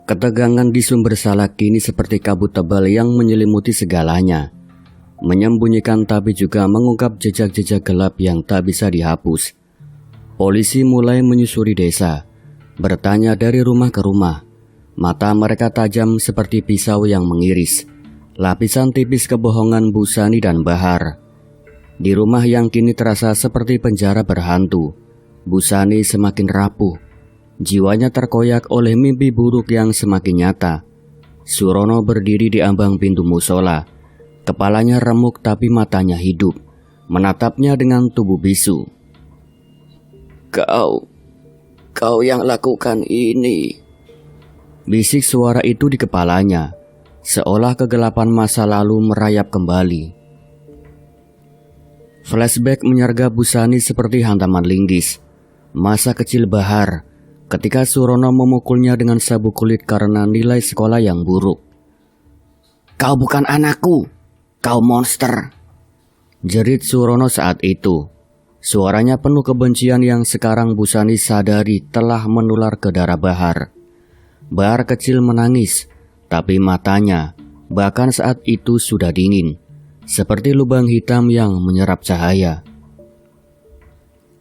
Ketegangan di sumber salak kini seperti kabut tebal yang menyelimuti segalanya. Menyembunyikan tapi juga mengungkap jejak-jejak gelap yang tak bisa dihapus. Polisi mulai menyusuri desa, bertanya dari rumah ke rumah. Mata mereka tajam seperti pisau yang mengiris. Lapisan tipis kebohongan Bu Sani dan Bahar. Di rumah yang kini terasa seperti penjara berhantu, Bu Sani semakin rapuh. Jiwanya terkoyak oleh mimpi buruk yang semakin nyata. Surono berdiri di ambang pintu musola. Kepalanya remuk tapi matanya hidup. Menatapnya dengan tubuh bisu. Kau yang lakukan ini. Bisik suara itu di kepalanya. Seolah kegelapan masa lalu merayap kembali. Flashback menyergap Bu Sani seperti hantaman linggis. Masa kecil Bahar, ketika Surono memukulnya dengan sabuk kulit karena nilai sekolah yang buruk. Kau bukan anakku, kau monster, jerit Surono saat itu. Suaranya penuh kebencian yang sekarang Bu Sani sadari telah menular ke darah Bahar. Bahar kecil menangis, tapi matanya bahkan saat itu sudah dingin, seperti lubang hitam yang menyerap cahaya.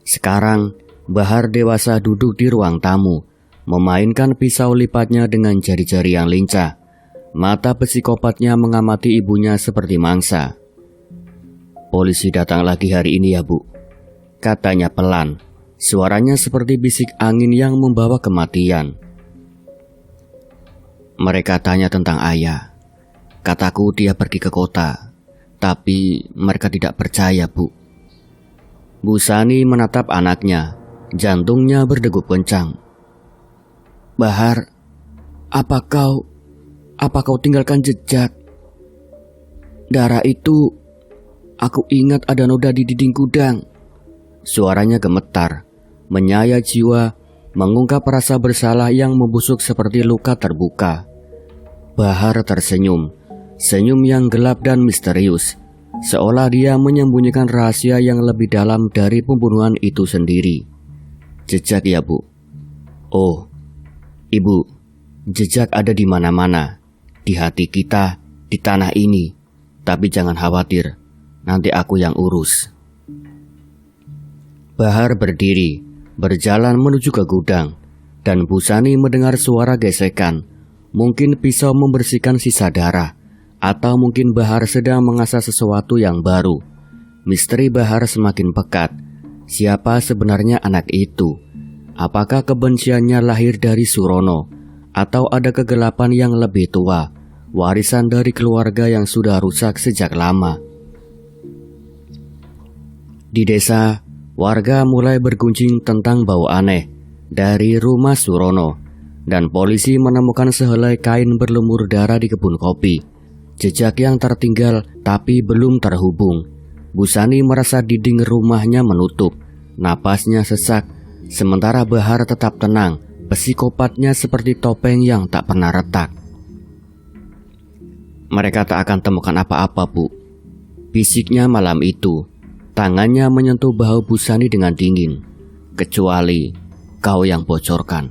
Sekarang Bahar dewasa duduk di ruang tamu, memainkan pisau lipatnya dengan jari-jari yang lincah. Mata psikopatnya mengamati ibunya seperti mangsa. Polisi datang lagi hari ini ya, Bu, katanya pelan. Suaranya seperti bisik angin yang membawa kematian. Mereka tanya tentang ayah. Kataku dia pergi ke kota, tapi mereka tidak percaya, Bu. Bu Sani menatap anaknya. Jantungnya berdegup kencang. Bahar, apa kau tinggalkan jejak? Darah itu, aku ingat ada noda di dinding gudang. Suaranya gemetar, menyayat jiwa, mengungkap rasa bersalah yang membusuk seperti luka terbuka. Bahar tersenyum, senyum yang gelap dan misterius, seolah dia menyembunyikan rahasia yang lebih dalam dari pembunuhan itu sendiri. Jejak ya, Bu? Oh, Ibu, jejak ada di mana-mana, di hati kita, di tanah ini. Tapi jangan khawatir, nanti aku yang urus. Bahar berdiri, berjalan menuju ke gudang, dan Busani mendengar suara gesekan. Mungkin pisau membersihkan sisa darah, atau mungkin Bahar sedang mengasah sesuatu yang baru. Misteri Bahar semakin pekat. Siapa sebenarnya anak itu? Apakah kebenciannya lahir dari Surono, atau ada kegelapan yang lebih tua, warisan dari keluarga yang sudah rusak sejak lama? Di desa, warga mulai bergunjing tentang bau aneh dari rumah Surono, dan polisi menemukan sehelai kain berlumur darah di kebun kopi. Jejak yang tertinggal tapi belum terhubung. Busani merasa dinding rumahnya menutup, napasnya sesak, sementara Bahar tetap tenang, psikopatnya seperti topeng yang tak pernah retak. Mereka tak akan temukan apa-apa, Bu. Bisiknya malam itu. Tangannya menyentuh bahu Busani dengan dingin. Kecuali kau yang bocorkan.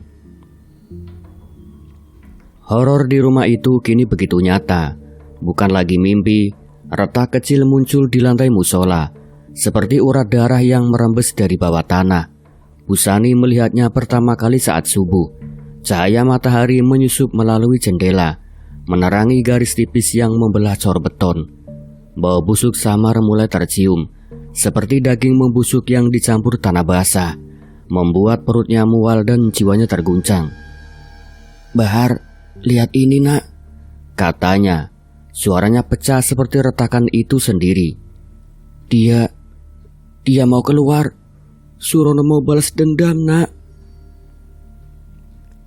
Horor di rumah itu kini begitu nyata. Bukan lagi mimpi. Retak kecil muncul di lantai musola, seperti urat darah yang merembes dari bawah tanah. Busani melihatnya pertama kali saat subuh. Cahaya matahari menyusup melalui jendela, menerangi garis tipis yang membelah cor beton. Bau busuk samar mulai tercium, seperti daging membusuk yang dicampur tanah basah, membuat perutnya mual dan jiwanya terguncang. "Bahar, lihat ini, Nak," katanya. Suaranya pecah seperti retakan itu sendiri. Dia mau keluar. Surono mau balas dendam, Nak."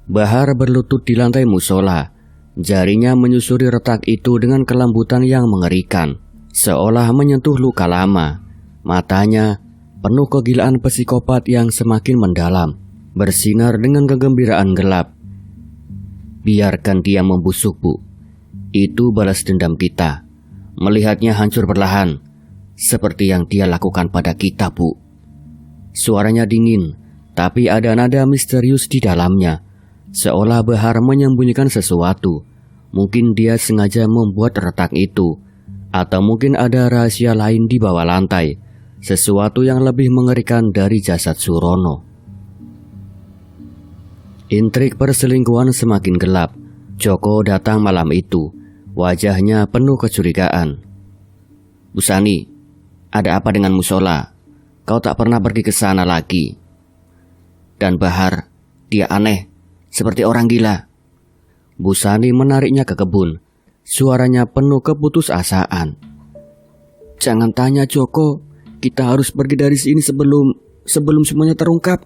Bahar berlutut di lantai musola. Jarinya menyusuri retak itu dengan kelembutan yang mengerikan, seolah menyentuh luka lama. Matanya penuh kegilaan psikopat yang semakin mendalam, bersinar dengan kegembiraan gelap. "Biarkan dia membusuk, Bu. Itu balas dendam kita. Melihatnya hancur perlahan, seperti yang dia lakukan pada kita, Bu." Suaranya dingin, tapi ada nada misterius di dalamnya, seolah Bahar menyembunyikan sesuatu. Mungkin dia sengaja membuat retak itu, atau mungkin ada rahasia lain di bawah lantai, sesuatu yang lebih mengerikan dari jasad Surono. Intrik perselingkuhan semakin gelap. Joko datang malam itu. Wajahnya penuh kecurigaan. "Busani, ada apa dengan musola? Kau tak pernah pergi ke sana lagi." "Dan Bahar, dia aneh, seperti orang gila." Busani menariknya ke kebun. Suaranya penuh keputusasaan. "Jangan tanya, Joko. Kita harus pergi dari sini sebelum semuanya terungkap."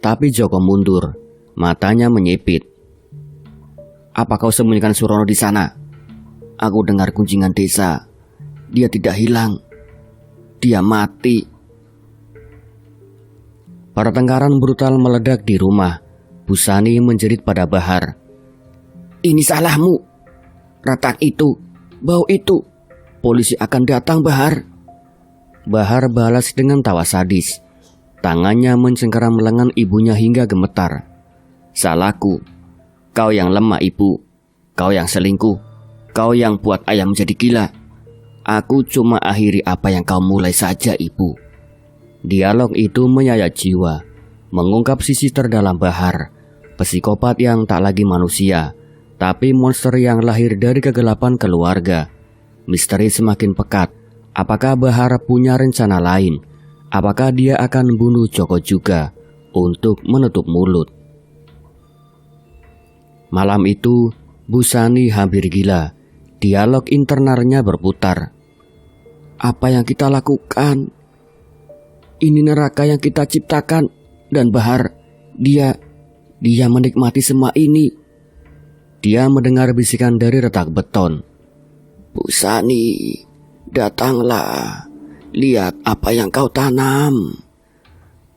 Tapi Joko mundur. Matanya menyipit. "Apa kau sembunyikan Surono di sana? Aku dengar gunjingan desa. Dia tidak hilang. Dia mati." Pertengkaran brutal meledak di rumah. Busani menjerit pada Bahar. "Ini salahmu. Retak itu, bau itu. Polisi akan datang, Bahar." Bahar balas dengan tawa sadis. Tangannya mencengkeram lengan ibunya hingga gemetar. "Salahku. Kau yang lemah, Ibu. Kau yang selingkuh. Kau yang buat ayah menjadi gila. Aku cuma akhiri apa yang kau mulai saja, Ibu." Dialog itu menyayat jiwa, mengungkap sisi terdalam Bahar, psikopat yang tak lagi manusia, tapi monster yang lahir dari kegelapan keluarga. Misteri semakin pekat. Apakah Bahar punya rencana lain? Apakah dia akan bunuh Joko juga untuk menutup mulut? Malam itu, Busani hampir gila. Dialog internalnya berputar. "Apa yang kita lakukan? Ini neraka yang kita ciptakan. Dan Bahar, dia menikmati semua ini." Dia mendengar bisikan dari retak beton. "Busani, datanglah. Lihat apa yang kau tanam."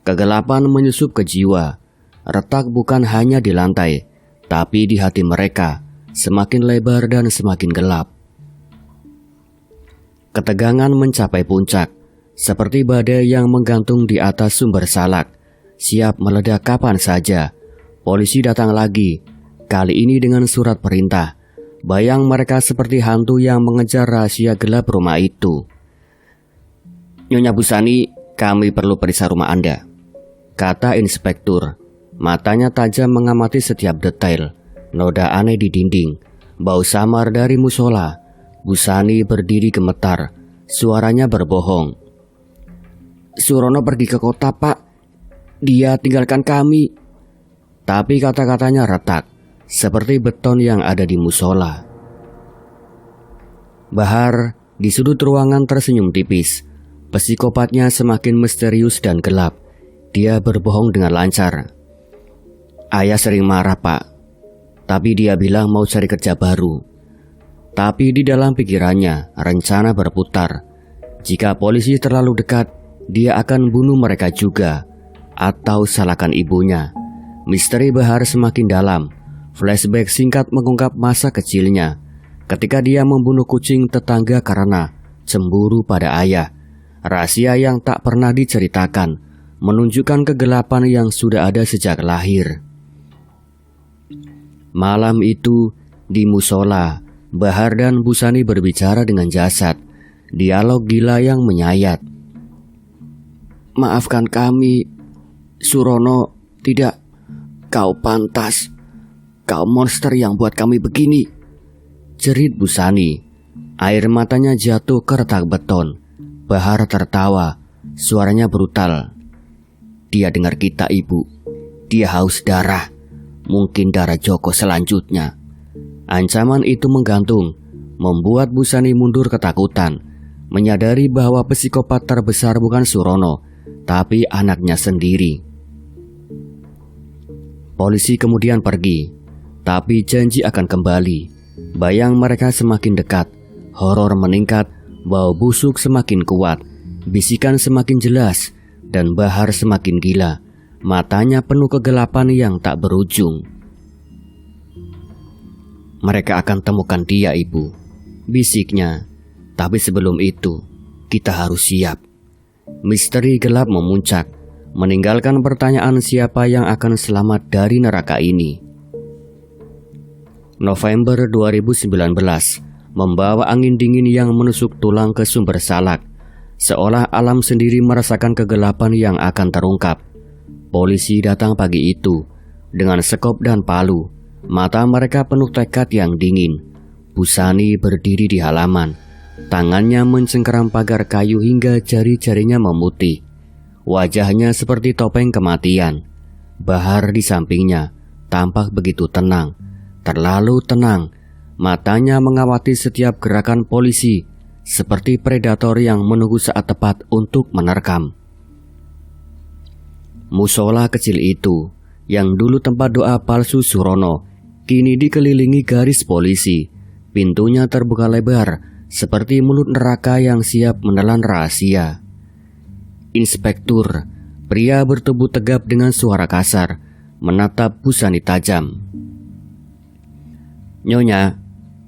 Kegelapan menyusup ke jiwa. Retak bukan hanya di lantai, tapi di hati mereka, semakin lebar dan semakin gelap. Ketegangan mencapai puncak, seperti badai yang menggantung di atas sumber salak, siap meledak kapan saja. Polisi datang lagi, kali ini dengan surat perintah. Bayang mereka seperti hantu yang mengejar rahasia gelap rumah itu. "Nyonya Busani, Kami perlu periksa rumah Anda, kata inspektur. Matanya tajam mengamati setiap detail. Noda aneh di dinding, bau samar dari musola. Busani berdiri gemetar. Suaranya berbohong. Surono pergi ke kota, Pak. Dia tinggalkan kami. Tapi kata-katanya retak, seperti beton yang ada di musola. Bahar di sudut ruangan tersenyum tipis. Psikopatnya semakin misterius dan gelap. Dia berbohong dengan lancar. Ayah sering marah, Pak. Tapi dia bilang mau cari kerja baru. Tapi di dalam pikirannya, rencana berputar. Jika polisi terlalu dekat, dia akan bunuh mereka juga. Atau salahkan ibunya. Misteri Bahar semakin dalam. Flashback singkat mengungkap masa kecilnya. Ketika dia membunuh kucing tetangga karena cemburu pada ayah. Rahasia yang tak pernah diceritakan, menunjukkan kegelapan yang sudah ada sejak lahir. Malam itu, di musola, Bahar dan Busani berbicara dengan jasad. Dialog gila yang menyayat. Maafkan kami, Surono. Tidak, kau pantas. Kau monster yang buat kami begini, jerit Busani. Air matanya jatuh ke retak beton. Bahar tertawa, suaranya brutal. Dia dengar kita, Ibu. Dia haus darah. Mungkin darah Joko selanjutnya. Ancaman itu menggantung, membuat Busani mundur ketakutan. Menyadari bahwa psikopat terbesar bukan Surono, tapi anaknya sendiri. Polisi kemudian pergi, tapi janji akan kembali. Bayang mereka semakin dekat. Horor meningkat. Bau busuk semakin kuat, bisikan semakin jelas, dan Bahar semakin gila. Matanya penuh kegelapan yang tak berujung. Mereka akan temukan dia, Ibu, bisiknya. Tapi sebelum itu, kita harus siap. Misteri gelap memuncak, meninggalkan pertanyaan siapa yang akan selamat dari neraka ini. November 2019 membawa angin dingin yang menusuk tulang ke sumber salak. Seolah alam sendiri merasakan kegelapan yang akan terungkap. Polisi datang pagi itu dengan sekop dan palu. Mata mereka penuh tekad yang dingin. Busani berdiri di halaman. Tangannya mencengkeram pagar kayu hingga jari-jarinya memutih. Wajahnya seperti topeng kematian. Bahar di sampingnya tampak begitu tenang, terlalu tenang. Matanya mengawati setiap gerakan polisi, seperti predator yang menunggu saat tepat untuk menerkam. Musola kecil itu, yang dulu tempat doa palsu Surono, kini dikelilingi garis polisi. Pintunya terbuka lebar, seperti mulut neraka yang siap menelan rahasia. Inspektur, pria bertubuh tegap dengan suara kasar, menatap Busani tajam. Nyonya,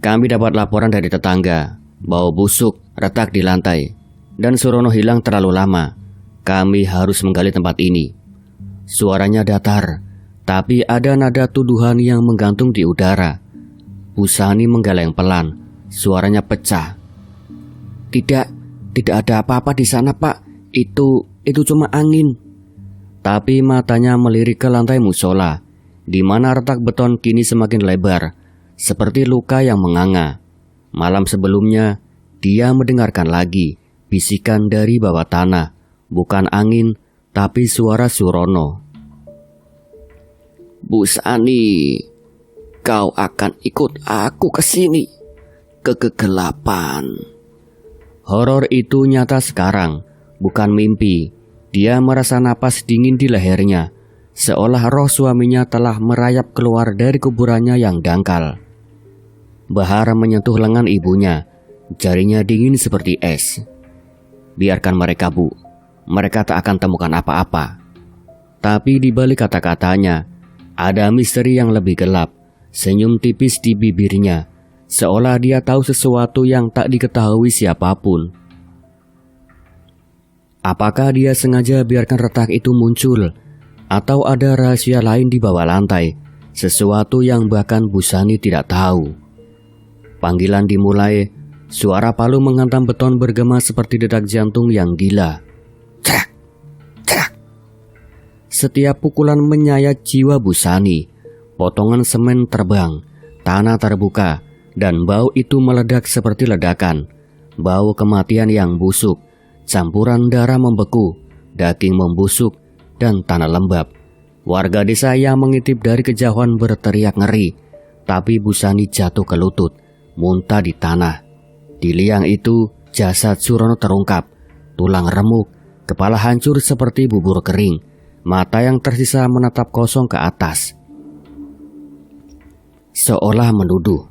kami dapat laporan dari tetangga. Bau busuk retak di lantai, dan Surono hilang terlalu lama. Kami harus menggali tempat ini. Suaranya datar, tapi ada nada tuduhan yang menggantung di udara. Busani menggeleng pelan, suaranya pecah. Tidak ada apa-apa di sana, Pak. Itu cuma angin. Tapi matanya melirik ke lantai musola, di mana retak beton kini semakin lebar, seperti luka yang menganga. Malam sebelumnya, dia mendengarkan lagi bisikan dari bawah tanah, bukan angin, tapi suara Surono. Busani, kau akan ikut aku ke sini, ke kegelapan. Horor itu nyata sekarang, bukan mimpi. Dia merasa napas dingin di lehernya, seolah roh suaminya telah merayap keluar dari kuburannya yang dangkal. Bahar menyentuh lengan ibunya, jarinya dingin seperti es. Biarkan mereka, Bu. Mereka tak akan temukan apa-apa. Tapi di balik kata-katanya, ada misteri yang lebih gelap. Senyum tipis di bibirnya, seolah dia tahu sesuatu yang tak diketahui siapapun. Apakah dia sengaja biarkan retak itu muncul? Atau ada rahasia lain di bawah lantai? Sesuatu yang bahkan Busani tidak tahu. Panggilan dimulai. Suara palu menghantam beton bergema seperti detak jantung yang gila. Cerak, Setiap pukulan menyayat jiwa Busani. Potongan semen terbang, tanah terbuka, dan bau itu meledak seperti ledakan. Bau kematian yang busuk, campuran darah membeku, daging membusuk, dan tanah lembab. Warga desa yang mengintip dari kejauhan berteriak ngeri, tapi Busani jatuh ke lutut, muntah di tanah. Di liang itu, jasad Surono terungkap, tulang remuk, kepala hancur seperti bubur kering, mata yang tersisa menatap kosong ke atas. Seolah menuduh,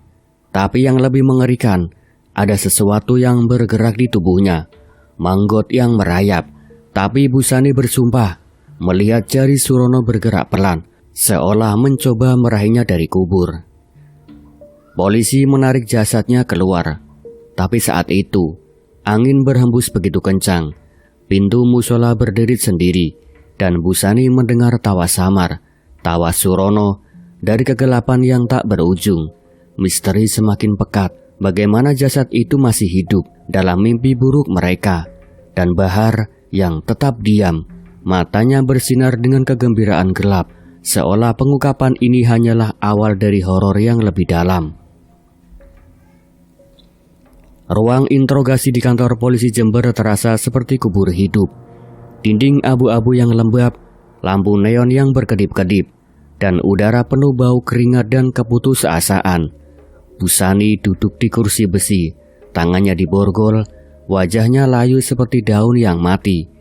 tapi yang lebih mengerikan, ada sesuatu yang bergerak di tubuhnya, manggot yang merayap. Tapi Busani bersumpah melihat jari Surono bergerak pelan, seolah mencoba meraihnya dari kubur. Polisi menarik jasadnya keluar, tapi saat itu angin berhembus begitu kencang. Pintu musola berderit sendiri, dan Busani mendengar tawa samar, tawa Surono dari kegelapan yang tak berujung. Misteri semakin pekat, bagaimana jasad itu masih hidup dalam mimpi buruk mereka. Dan Bahar yang tetap diam, matanya bersinar dengan kegembiraan gelap, seolah pengungkapan ini hanyalah awal dari horor yang lebih dalam. Ruang interogasi di kantor polisi Jember terasa seperti kubur hidup. Dinding abu-abu yang lembab, lampu neon yang berkedip-kedip, dan udara penuh bau keringat dan keputusasaan. Busani duduk di kursi besi, tangannya diborgol, wajahnya layu seperti daun yang mati.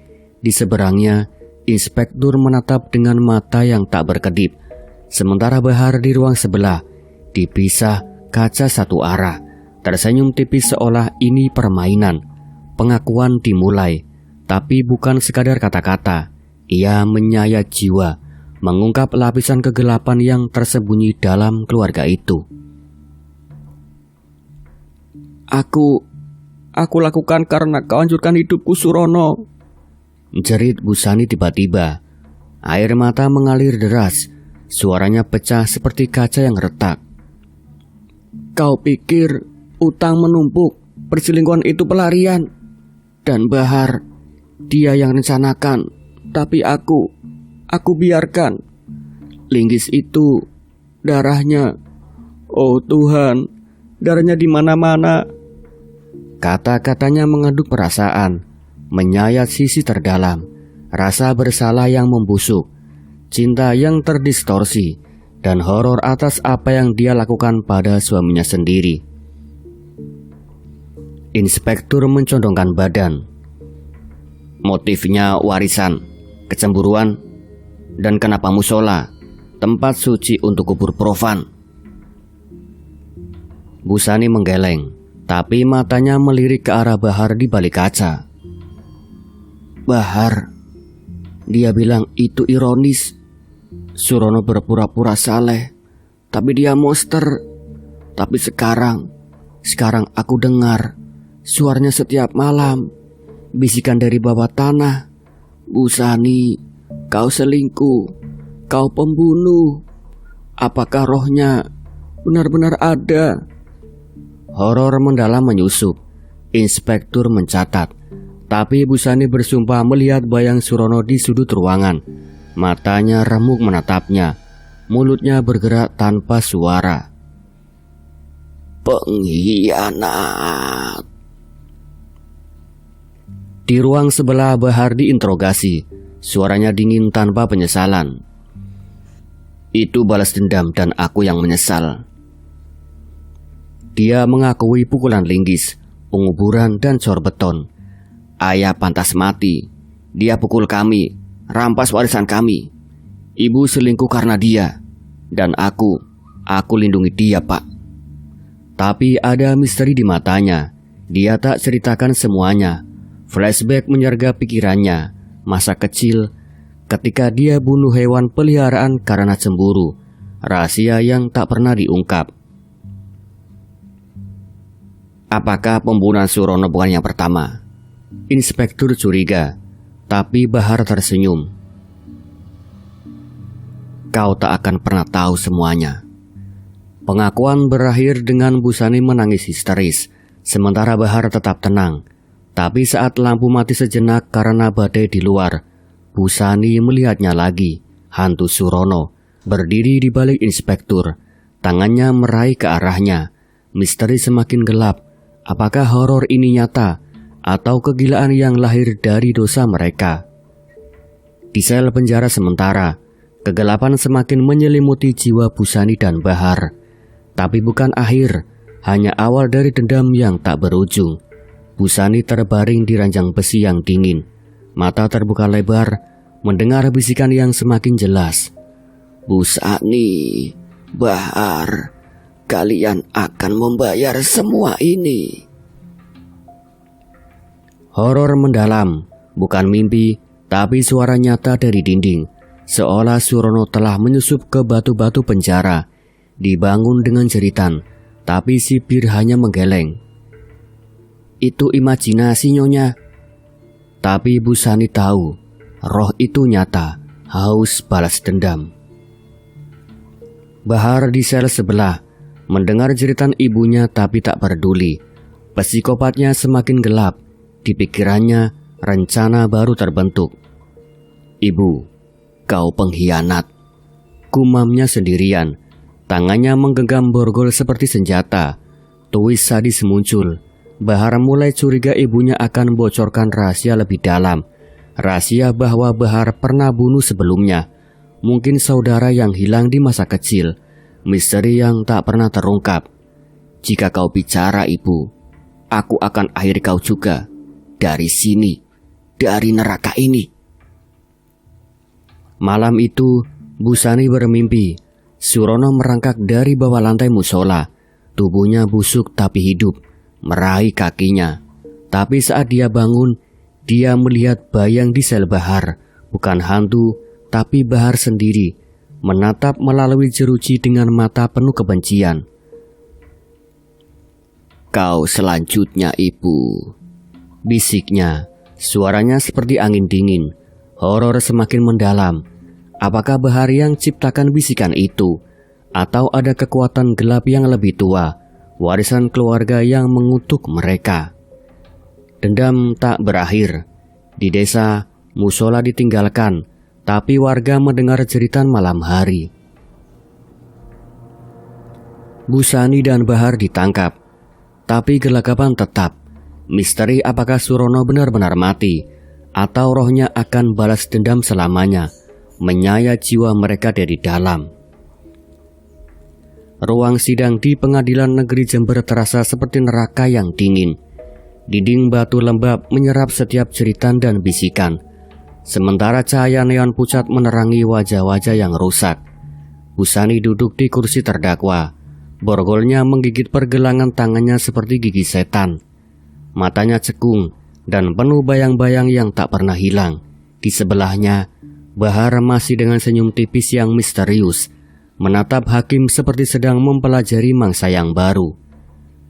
Di seberangnya, inspektur menatap dengan mata yang tak berkedip. Sementara Bahar di ruang sebelah, dipisah kaca satu arah, tersenyum tipis seolah ini permainan. Pengakuan dimulai, tapi bukan sekadar kata-kata. Ia menyayat jiwa, mengungkap lapisan kegelapan yang tersembunyi dalam keluarga itu. Aku lakukan karena kau hancurkan hidupku, Surono, jerit Busani tiba-tiba. Air mata mengalir deras, suaranya pecah seperti kaca yang retak. Kau pikir utang menumpuk, perselingkuhan itu pelarian? Dan Bahar, dia yang rencanakan, tapi aku biarkan. Linggis itu, darahnya, oh Tuhan, darahnya di mana-mana. Kata-katanya mengaduk perasaan, menyayat sisi terdalam, rasa bersalah yang membusuk, cinta yang terdistorsi, dan horor atas apa yang dia lakukan pada suaminya sendiri. Inspektur mencondongkan badan. Motifnya warisan, kecemburuan, dan kenapa musola, tempat suci untuk kubur profan? Busani menggeleng, tapi matanya melirik ke arah Bahar di balik kaca. Bahar, dia bilang itu ironis. Surono berpura-pura saleh, tapi dia monster. Tapi sekarang aku dengar suaranya setiap malam, bisikan dari bawah tanah. Busani, kau selingkuh, kau pembunuh. Apakah rohnya benar-benar ada? Horor mendalam menyusup. Inspektur mencatat, tapi Busani bersumpah melihat bayang Surono di sudut ruangan. Matanya remuk menatapnya, mulutnya bergerak tanpa suara. Pengkhianat. Di ruang sebelah Bahar diinterogasi, suaranya dingin tanpa penyesalan. Itu balas dendam dan aku yang menyesal. Dia mengakui pukulan linggis, penguburan, dan cor beton. Ayah pantas mati. Dia pukul kami, rampas warisan kami. Ibu selingkuh karena dia. Dan aku lindungi dia, Pak. Tapi ada misteri di matanya. Dia tak ceritakan semuanya. Flashback menyergap pikirannya. Masa kecil, ketika dia bunuh hewan peliharaan karena cemburu. Rahasia yang tak pernah diungkap. Apakah pembunuhan Surono bukan yang pertama? Inspektur curiga, tapi Bahar tersenyum. Kau tak akan pernah tahu semuanya. Pengakuan berakhir dengan Busani menangis histeris, sementara Bahar tetap tenang. Tapi saat lampu mati sejenak karena badai di luar, Busani melihatnya lagi. Hantu Surono berdiri di balik inspektur. Tangannya meraih ke arahnya. Misteri semakin gelap. Apakah horor ini nyata atau kegilaan yang lahir dari dosa mereka? Di sel penjara sementara, kegelapan semakin menyelimuti jiwa Busani dan Bahar. Tapi bukan akhir, hanya awal dari dendam yang tak berujung. Busani terbaring di ranjang besi yang dingin. Mata terbuka lebar, mendengar bisikan yang semakin jelas. Busani, Bahar, kalian akan membayar semua ini. Horor mendalam, bukan mimpi, tapi suara nyata dari dinding. Seolah Surono telah menyusup ke batu-batu penjara. Dibangun dengan jeritan, tapi sipir hanya menggeleng. Itu imajinasi, Nyonya. Tapi Busani tahu, roh itu nyata, haus balas dendam. Bahar di sel sebelah, mendengar jeritan ibunya tapi tak peduli. Psikopatnya semakin gelap. Di pikirannya, rencana baru terbentuk. "Ibu, kau pengkhianat," gumamnya sendirian. Tangannya menggenggam borgol seperti senjata. Tuis sadis muncul. Bahar mulai curiga ibunya akan membocorkan rahasia lebih dalam. Rahasia bahwa Bahar pernah bunuh sebelumnya. Mungkin saudara yang hilang di masa kecil. Misteri yang tak pernah terungkap. "Jika kau bicara, Ibu, aku akan akhiri kau juga. Dari sini, dari neraka ini." Malam itu, Busani bermimpi. Surono merangkak dari bawah lantai musola. Tubuhnya busuk tapi hidup, meraih kakinya. Tapi saat dia bangun, dia melihat bayang di sel Bahar. Bukan hantu, tapi Bahar sendiri, menatap melalui jeruji dengan mata penuh kebencian. "Kau selanjutnya, Ibu," bisiknya. Suaranya seperti angin dingin. Horor semakin mendalam. Apakah Bahar yang ciptakan bisikan itu? Atau ada kekuatan gelap yang lebih tua, warisan keluarga yang mengutuk mereka? Dendam tak berakhir. Di desa, musola ditinggalkan, tapi warga mendengar jeritan malam hari. Busani dan Bahar ditangkap, tapi gelagapan tetap. Misteri apakah Surono benar-benar mati, atau rohnya akan balas dendam selamanya, menyayat jiwa mereka dari dalam. Ruang sidang di Pengadilan Negeri Jember terasa seperti neraka yang dingin. Dinding batu lembab menyerap setiap jeritan dan bisikan. Sementara cahaya neon pucat menerangi wajah-wajah yang rusak. Busani duduk di kursi terdakwa. Borgolnya menggigit pergelangan tangannya seperti gigi setan. Matanya cekung dan penuh bayang-bayang yang tak pernah hilang. Di sebelahnya, Bahar masih dengan senyum tipis yang misterius, menatap hakim seperti sedang mempelajari mangsa yang baru.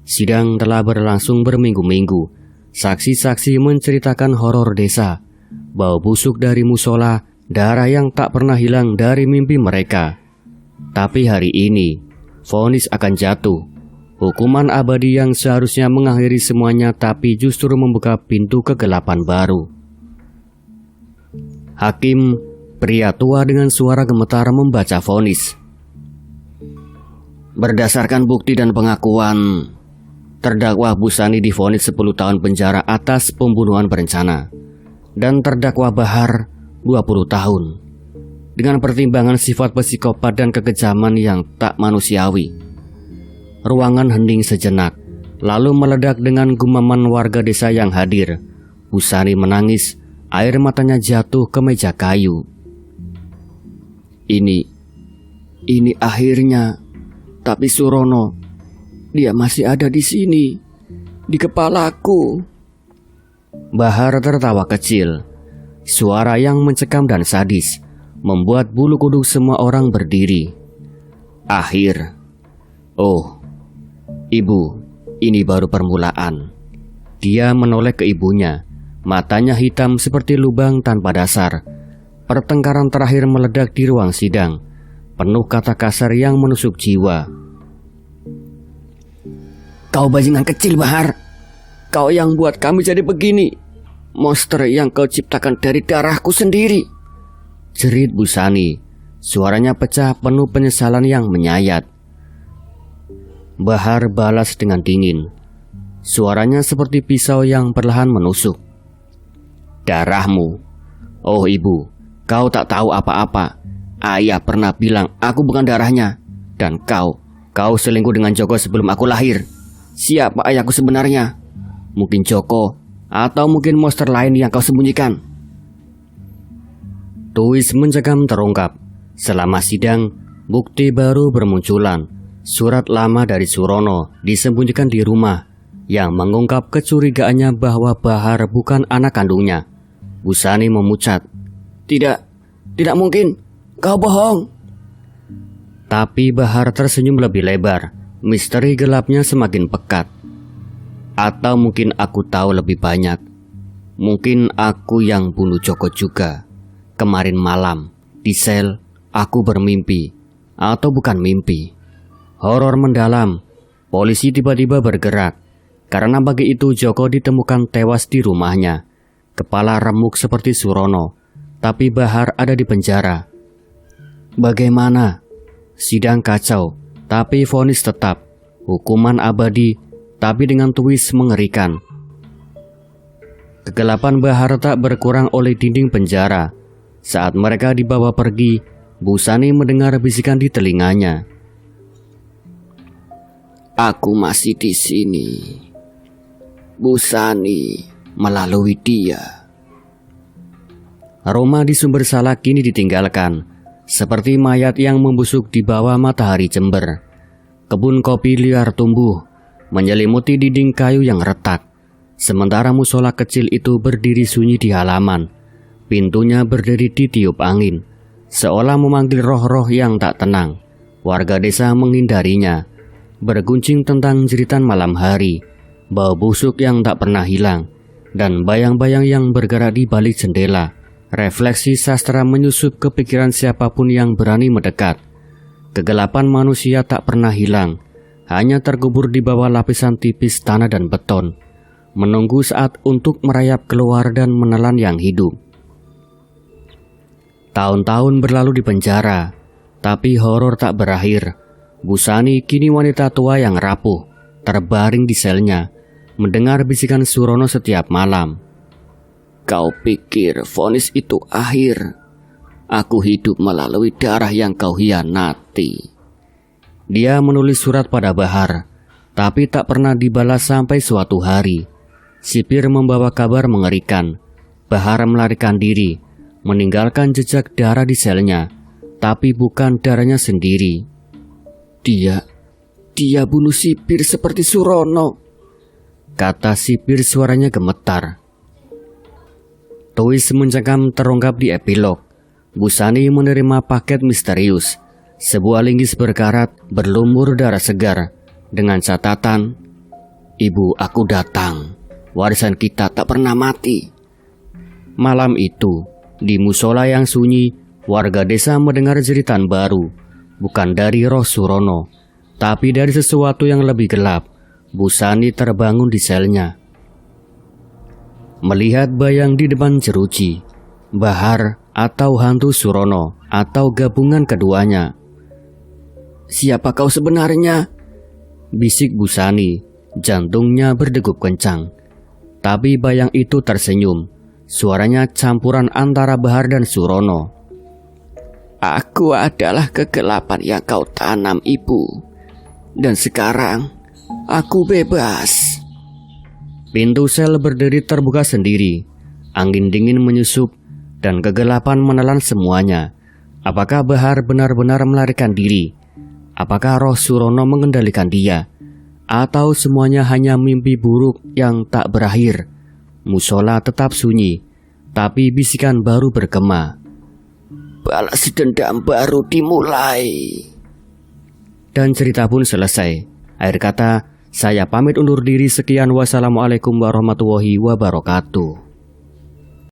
Sidang telah berlangsung berminggu-minggu. Saksi-saksi menceritakan horor desa, bau busuk dari musola, darah yang tak pernah hilang dari mimpi mereka. Tapi hari ini, vonis akan jatuh. Hukuman abadi yang seharusnya mengakhiri semuanya tapi justru membuka pintu kegelapan baru. Hakim, pria tua dengan suara gemetar membaca vonis. Berdasarkan bukti dan pengakuan, terdakwa Busani divonis 10 tahun penjara atas pembunuhan berencana, dan terdakwa Bahar 20 tahun. Dengan pertimbangan sifat psikopat dan kekejaman yang tak manusiawi. Ruangan hening sejenak, lalu meledak dengan gumaman warga desa yang hadir. Busani menangis, air matanya jatuh ke meja kayu. Ini akhirnya. Tapi Surono, dia masih ada di sini, di kepalaku. Bahar tertawa kecil. Suara yang mencekam dan sadis membuat bulu kuduk semua orang berdiri. Akhir. Oh, Ibu, ini baru permulaan. Dia menoleh ke ibunya. Matanya hitam seperti lubang tanpa dasar. Pertengkaran terakhir meledak di ruang sidang, penuh kata kasar yang menusuk jiwa. Kau bajingan kecil, Bahar. Kau yang buat kami jadi begini. Monster yang kau ciptakan dari darahku sendiri. jerit Busani. Suaranya pecah penuh penyesalan yang menyayat. Bahar balas dengan dingin. Suaranya seperti pisau yang perlahan menusuk. Darahmu. Oh ibu, kau tak tahu apa-apa. Ayah pernah bilang aku bukan darahnya. Dan kau selingkuh dengan Joko sebelum aku lahir. Siapa ayahku sebenarnya? Mungkin Joko, atau mungkin monster lain yang kau sembunyikan. Tuis mencekam terungkap. Selama sidang, bukti baru bermunculan. Surat lama dari Surono disembunyikan di rumah yang mengungkap kecurigaannya bahwa Bahar bukan anak kandungnya. Busani memucat. Tidak mungkin, kau bohong. Tapi Bahar tersenyum lebih lebar. Misteri gelapnya semakin pekat. Atau mungkin aku tahu lebih banyak. Mungkin aku yang bunuh Joko juga. Kemarin malam, di sel, aku bermimpi. Atau bukan mimpi. Horor mendalam. Polisi tiba-tiba bergerak. Karena pagi itu Joko ditemukan tewas di rumahnya. Kepala remuk seperti Surono. Tapi Bahar ada di penjara. Bagaimana? Sidang kacau, tapi vonis tetap. Hukuman abadi, tapi dengan twist mengerikan. Kegelapan Bahar tak berkurang oleh dinding penjara. Saat mereka dibawa pergi, Busani mendengar bisikan di telinganya. Aku masih di sini. Busani melalui dia. Roma di sumber salak kini ditinggalkan, seperti mayat yang membusuk di bawah matahari Jember. Kebun kopi liar tumbuh, menyelimuti dinding kayu yang retak. Sementara musola kecil itu berdiri sunyi di halaman. Pintunya berdiri ditiup angin, seolah memanggil roh-roh yang tak tenang. Warga desa menghindarinya, berguncing tentang jeritan malam hari, bau busuk yang tak pernah hilang, dan bayang-bayang yang bergerak di balik jendela. Refleksi sastra menyusup ke pikiran siapapun yang berani mendekat. Kegelapan manusia tak pernah hilang, hanya terkubur di bawah lapisan tipis tanah dan beton, menunggu saat untuk merayap keluar dan menelan yang hidup. Tahun-tahun berlalu di penjara, tapi horor tak berakhir. Busani kini wanita tua yang rapuh, terbaring di selnya, mendengar bisikan Surono setiap malam. Kau pikir vonis itu akhir? Aku hidup melalui darah yang kau hianati. Dia menulis surat pada Bahar, tapi tak pernah dibalas sampai suatu hari. Sipir membawa kabar mengerikan. Bahar melarikan diri, meninggalkan jejak darah di selnya, tapi bukan darahnya sendiri. Dia bunuh sipir seperti Surono, kata sipir suaranya gemetar. Tuis mencengkam terungkap di epilog. Busani menerima paket misterius, sebuah linggis berkarat berlumur darah segar, dengan catatan, "Ibu, aku datang. Warisan kita tak pernah mati." Malam itu, di musola yang sunyi, warga desa mendengar jeritan baru, bukan dari roh Surono, tapi dari sesuatu yang lebih gelap. Busani terbangun di selnya, melihat bayang di depan jeruji. Bahar atau hantu Surono, atau gabungan keduanya. "Siapa kau sebenarnya?" bisik Busani, jantungnya berdegup kencang. Tapi bayang itu tersenyum. Suaranya campuran antara Bahar dan Surono. "Aku adalah kegelapan yang kau tanam, Ibu. Dan sekarang aku bebas." Pintu sel berdiri terbuka sendiri. Angin dingin menyusup dan kegelapan menelan semuanya. Apakah Bahar benar-benar melarikan diri? Apakah roh Surono mengendalikan dia? Atau semuanya hanya mimpi buruk yang tak berakhir? Musola tetap sunyi, tapi bisikan baru bergema. "Balas dendam baru dimulai." Dan cerita pun selesai. Akhir kata, saya pamit undur diri. Sekian, wassalamualaikum warahmatullahi wabarakatuh.